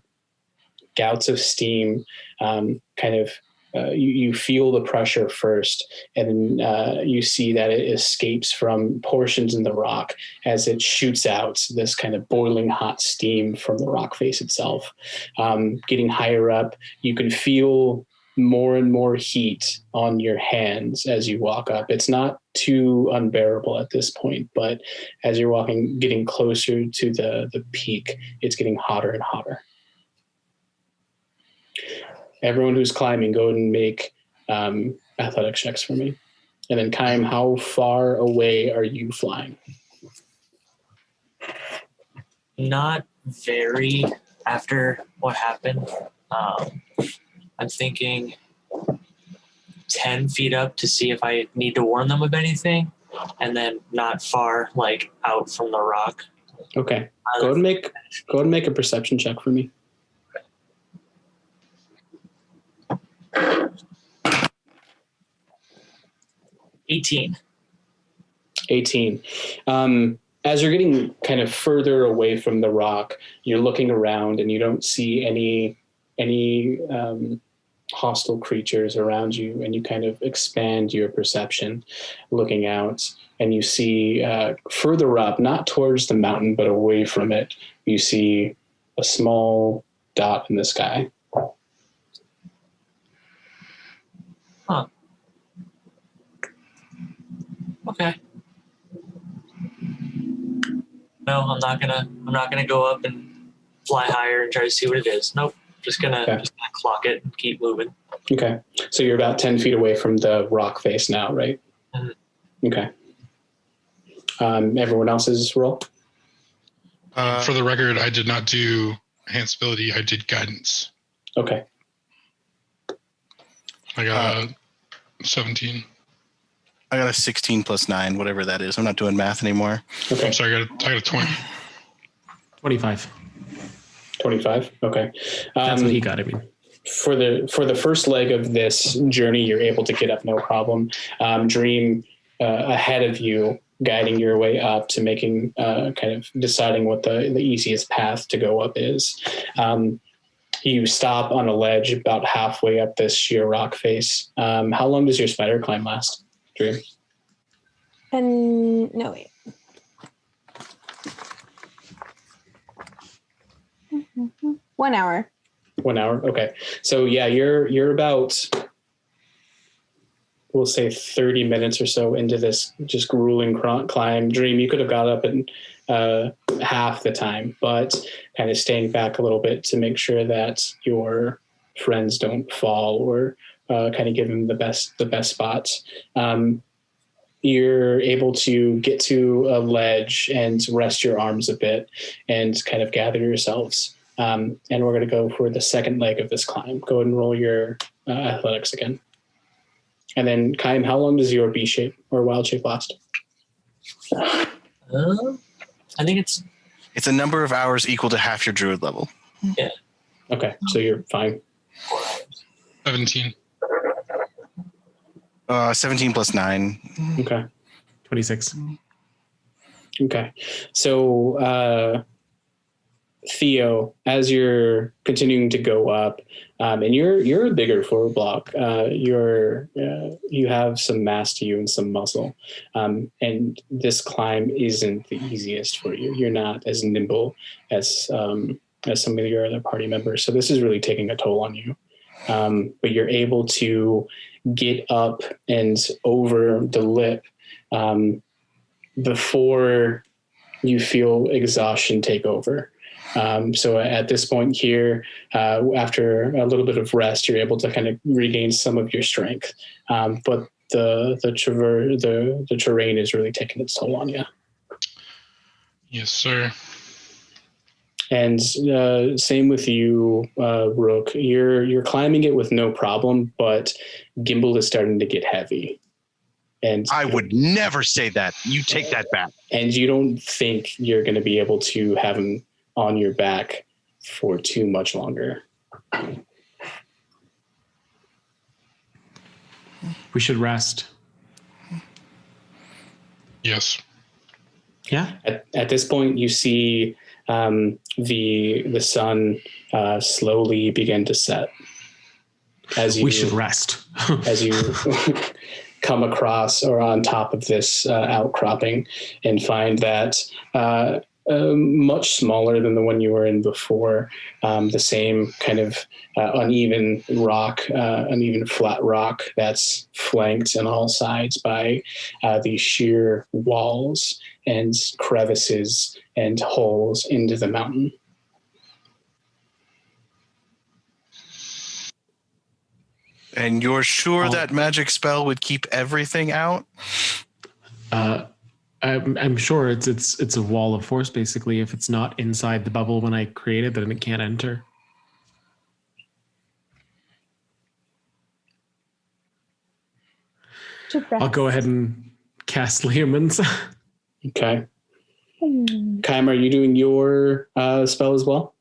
gouts of steam, you feel the pressure first, and then you see that it escapes from portions in the rock as it shoots out this kind of boiling hot steam from the rock face itself. Getting higher up, you can feel more and more heat on your hands as you walk up. It's not too unbearable at this point, but as you're walking, getting closer to the peak, it's getting hotter and hotter. Everyone who's climbing, go ahead and make athletic checks for me. And then Kaim, how far away are you flying? Not very after what happened. I'm thinking 10 feet up to see if I need to warn them of anything, and then not far, like out from the rock. Okay. Go ahead and make a perception check for me. 18. As you're getting kind of further away from the rock, you're looking around and you don't see any hostile creatures around you, and you kind of expand your perception looking out, and you see further up, not towards the mountain but away from it, you see a small dot in the sky. Huh. Okay. No, I'm not gonna go up and fly higher and try to see what it is. Nope. Just gonna clock it and keep moving. Okay. So you're about 10 feet away from the rock face now, right? Mm-hmm. Okay. Everyone else's roll? For the record, I did not do enhanced ability, I did guidance. Okay. I got 17. I got a 16 plus 9, whatever that is. I'm not doing math anymore. Okay. I'm sorry, I got a 20. 25. 25. Okay. That's what he got. I mean, for the first leg of this journey, you're able to get up no problem. Dream ahead of you, guiding your way up to making kind of deciding what the easiest path to go up is. You stop on a ledge about halfway up this sheer rock face. How long does your spider climb last, Dream? And no, wait. Mm-hmm. 1 hour. 1 hour. Okay. So yeah, you're about, we'll say 30 minutes or so into this just grueling climb. Dream, you could have got up in half the time, but kind of staying back a little bit to make sure that your friends don't fall or kind of give them the best spots. You're able to get to a ledge and rest your arms a bit and kind of gather yourselves. And we're going to go for the second leg of this climb. Go ahead and roll your athletics again. And then, Kaim, how long does your B shape or wild shape last? I think It's a number of hours equal to half your druid level. Yeah. Okay, so you're fine. 17. 17 plus 9. Okay. 26. Okay. So, Theo, as you're continuing to go up, and you're a bigger floor block, you have some mass to you and some muscle, and this climb isn't the easiest for you. You're not as nimble as some of your other party members, so this is really taking a toll on you. But you're able to get up and over the lip before you feel exhaustion take over. So at this point here, after a little bit of rest, you're able to kind of regain some of your strength. But the terrain is really taking its toll on you. Yes, sir. And same with you, Rook. You're climbing it with no problem, but Gimbal is starting to get heavy. And I would never say that. You take that back. And you don't think you're going to be able to have him on your back for too much longer. We should rest. Yes. Yeah. At this point, you see the sun slowly begin to set. We should rest. As you come across or on top of this outcropping and find that much smaller than the one you were in before, the same kind of uneven rock, uneven flat rock that's flanked on all sides by these sheer walls and crevices and holes into the mountain. And you're sure that magic spell would keep everything out? I'm sure it's a wall of force, basically. If it's not inside the bubble when I create it, then it can't enter. I'll go ahead and cast Leomans. Okay. Kaim, are you doing your spell as well?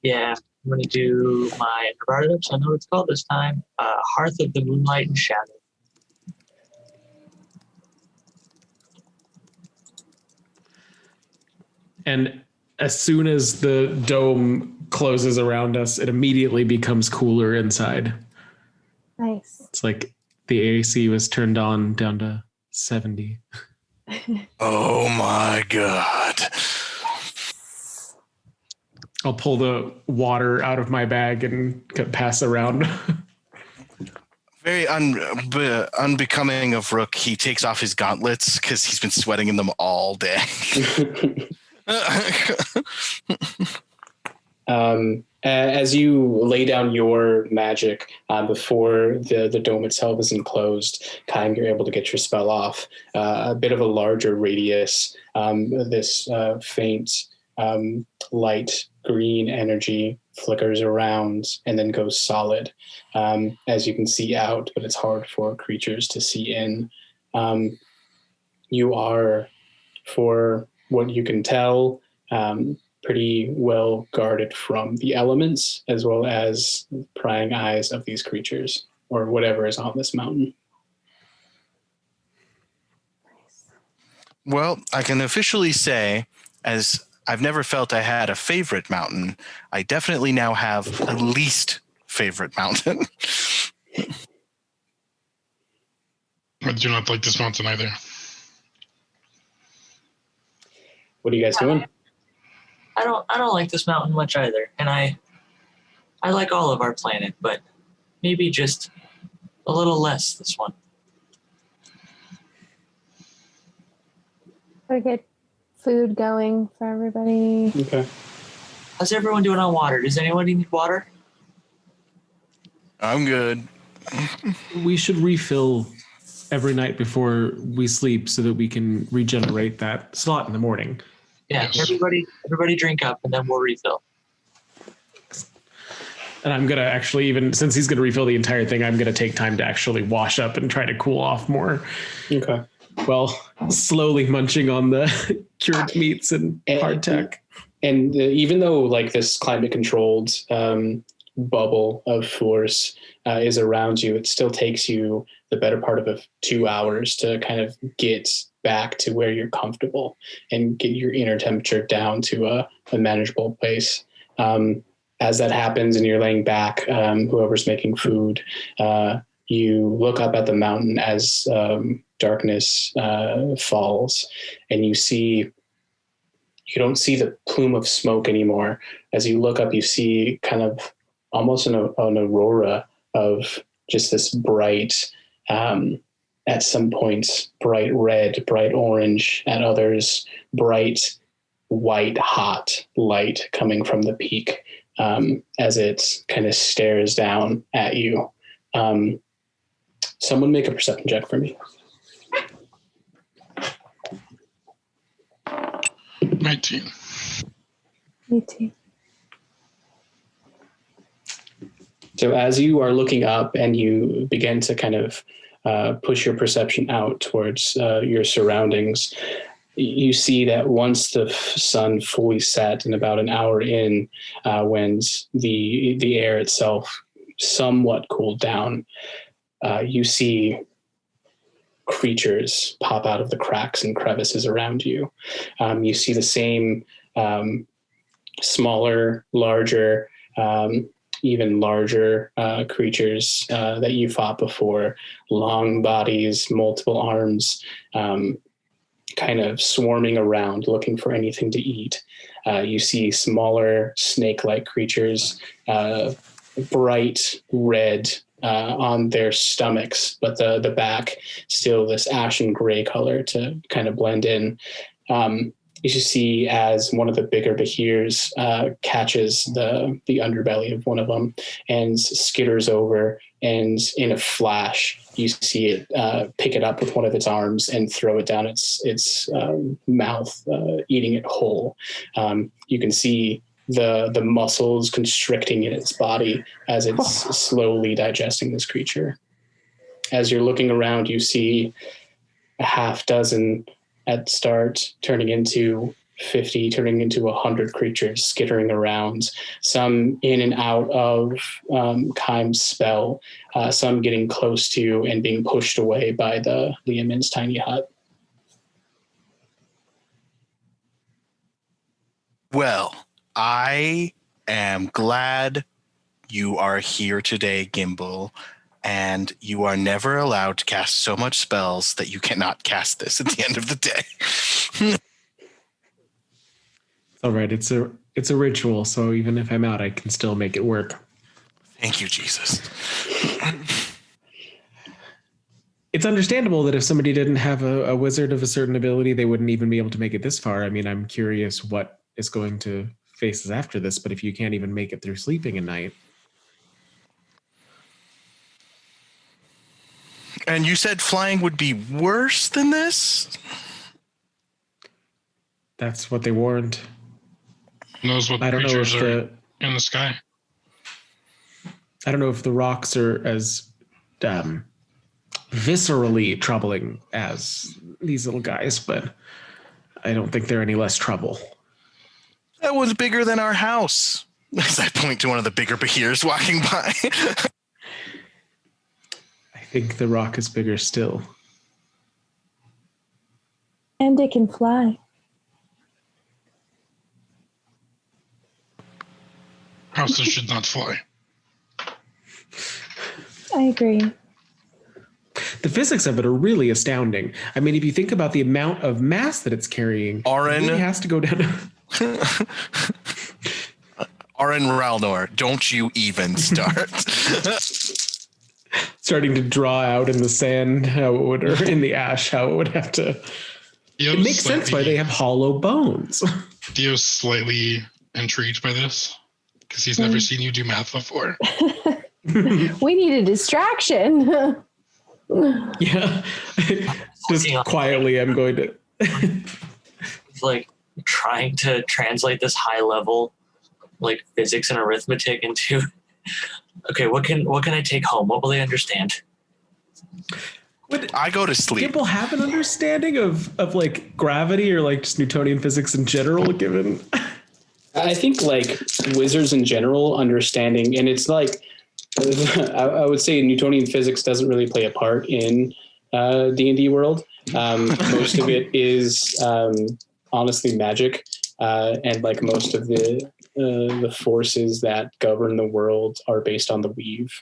Yeah, I'm going to do my antibiotics. I know what it's called this time. Hearth of the Moonlight and Shadow. And as soon as the dome closes around us, it immediately becomes cooler inside. Nice. It's like the AC was turned on down to 70. Oh my God. I'll pull the water out of my bag and pass around. Very unbecoming of Rook. He takes off his gauntlets because he's been sweating in them all day. As you lay down your magic before the dome itself is enclosed, Kaim, you're able to get your spell off. A bit of a larger radius, this faint light green energy flickers around and then goes solid, as you can see out, but it's hard for creatures to see in. You are, for what you can tell, pretty well guarded from the elements as well as prying eyes of these creatures or whatever is on this mountain. Well, I can officially say, as I've never felt I had a favorite mountain, I definitely now have a least favorite mountain. I do not like this mountain either. What are you guys doing? I don't like this mountain much either, and I like all of our planet, but maybe just a little less this one. We get food going for everybody. Okay. How's everyone doing on water? Does anybody need water? I'm good. We should refill every night before we sleep so that we can regenerate that slot in the morning. Yeah, Yes. everybody drink up, and then we'll refill. And I'm going to actually, even since he's going to refill the entire thing, I'm going to take time to actually wash up and try to cool off more. Okay. Well, slowly munching on the cured meats and hardtack. And even though like this climate controlled bubble of force is around you, it still takes you the better part of 2 hours to kind of get back to where you're comfortable and get your inner temperature down to a manageable place. As that happens and you're laying back, whoever's making food, you look up at the mountain as darkness falls, and you don't see the plume of smoke anymore. As you look up, you see kind of almost an aurora of just this bright, at some points, bright red, bright orange, at others, bright white, hot light coming from the peak as it kind of stares down at you. Someone make a perception check for me. 19. Me too. So as you are looking up and you begin to kind of push your perception out towards your surroundings, you see that once the sun fully set and about an hour in, when the air itself somewhat cooled down, you see creatures pop out of the cracks and crevices around you. You see the same smaller, larger, even larger creatures that you fought before, long bodies, multiple arms, kind of swarming around looking for anything to eat. You see smaller snake-like creatures, bright red on their stomachs, but the back still this ashen gray color to kind of blend in. You see as one of the bigger behirs catches the underbelly of one of them and skitters over, and in a flash you see it pick it up with one of its arms and throw it down its mouth, eating it whole. You can see the muscles constricting in its body as it's slowly digesting this creature. As you're looking around, you see a half dozen at start turning into 50, turning into 100 creatures skittering around, some in and out of Keim's spell, some getting close to and being pushed away by the Liamin's tiny hut. Well, I am glad you are here today, Gimbal, and you are never allowed to cast so much spells that you cannot cast this at the end of the day. All right, it's a ritual, so even if I'm out, I can still make it work. Thank you, Jesus. It's understandable that if somebody didn't have a wizard of a certain ability, they wouldn't even be able to make it this far. I mean, I'm curious what is going to face us after this, but if you can't even make it through sleeping at night. And you said flying would be worse than this? That's what they warned. knows what I don't know if creatures are in the sky. I don't know if the rocks are as viscerally troubling as these little guys, but I don't think they're any less trouble. That one's bigger than our house. As I point to one of the bigger behirs walking by. I think the rock is bigger still. And it can fly. Houses should not fly. I agree. The physics of it are really astounding. I mean, if you think about the amount of mass that it's carrying, Orin, it really has to go down. Orin Ralnor, don't you even start. Starting to draw out in the sand how it would, or in the ash, how it would have to. Theo's It makes sense why they have hollow bones. Theo's slightly intrigued by this because he's never seen you do math before. We need a distraction. Yeah. Just quietly, I'm going to. It's like trying to translate this high level like physics and arithmetic into okay, what can I take home? What will they understand? I go to sleep. People have an understanding of like gravity or like just Newtonian physics in general, given. I think like wizards in general understanding, and it's like I would say Newtonian physics doesn't really play a part in D&D world. Most of it is honestly magic, and like most of the forces that govern the world are based on the weave,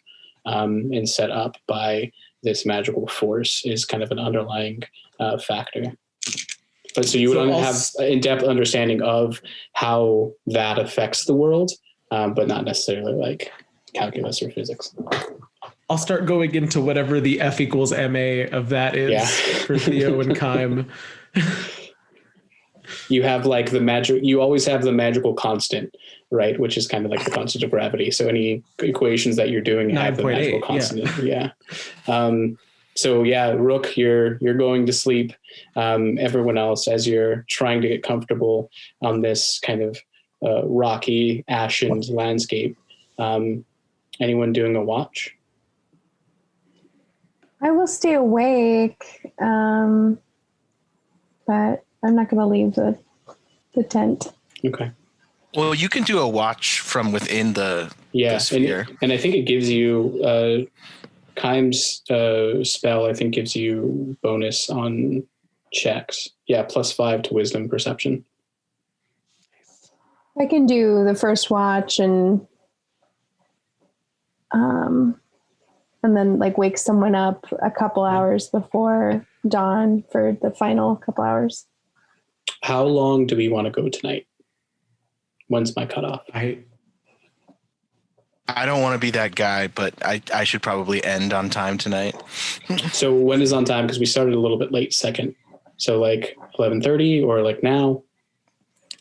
and set up by this magical force is kind of an underlying factor. But so you would have in-depth understanding of how that affects the world, but not necessarily like calculus or physics. I'll start going into whatever the F equals MA of that is for Theo and Kime. You have like the magic, you always have the magical constant, right? Which is kind of like the constant of gravity. So any equations that you're doing have the magical constant. Yeah. So yeah, Rook, you're going to sleep. Everyone else, as you're trying to get comfortable on this kind of rocky, ashen landscape, anyone doing a watch? I will stay awake, but I'm not going to leave the tent. Okay. Well, you can do a watch from within the sphere. And I think it gives you Kime's spell. I think gives you bonus on checks. Yeah, +5 to wisdom perception. I can do the first watch and then like wake someone up a couple hours before dawn for the final couple hours. How long do we want to go tonight? When's my cutoff? I don't want to be that guy, but I should probably end on time tonight. So when is on time? Because we started a little bit late second. So like 11:30 or like now?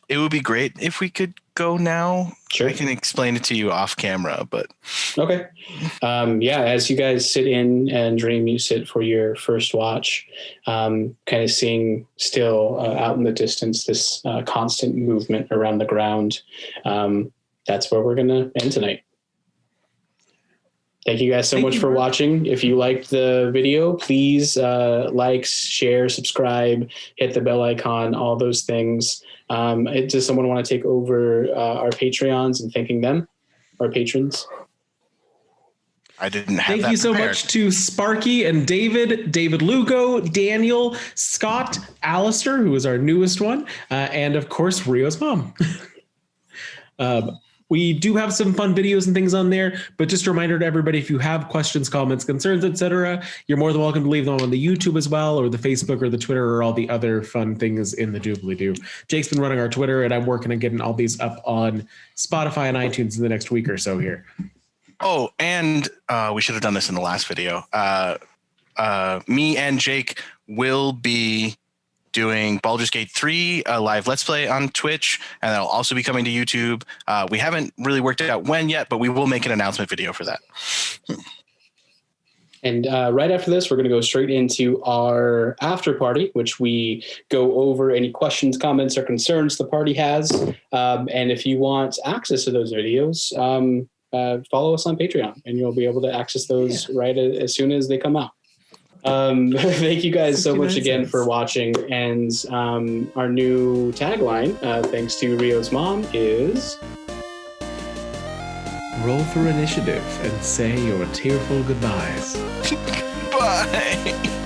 It would be great if we could go now. Sure. I can explain it to you off camera, but. Okay. As you guys sit in and dream, you sit for your first watch, kind of seeing still out in the distance, this constant movement around the ground. That's where we're going to end tonight. Thank you guys so much for watching. If you liked the video, please like, share, subscribe, hit the bell icon, all those things. Does someone want to take over our Patreons and thanking them, our patrons? I didn't have Thank that you so prepared. much to Sparky and David Lugo, Daniel, Scott, Alistair, who is our newest one, and of course, Rio's mom. We do have some fun videos and things on there, but just a reminder to everybody, if you have questions, comments, concerns, etc., you're more than welcome to leave them on the YouTube as well, or the Facebook or the Twitter, or all the other fun things in the doobly-doo. Jake's been running our Twitter, and I'm working on getting all these up on Spotify and iTunes in the next week or so here. Oh, and we should have done this in the last video. Me and Jake will be doing Baldur's Gate 3, a live Let's Play on Twitch, and that'll also be coming to YouTube. We haven't really worked it out when yet, but we will make an announcement video for that. And right after this, we're going to go straight into our after party, which we go over any questions, comments, or concerns the party has. And if you want access to those videos, follow us on Patreon, and you'll be able to access those right as soon as they come out. Thank you guys so much again for watching. And our new tagline, thanks to Rio's mom, is... Roll for initiative and say your tearful goodbyes. Bye.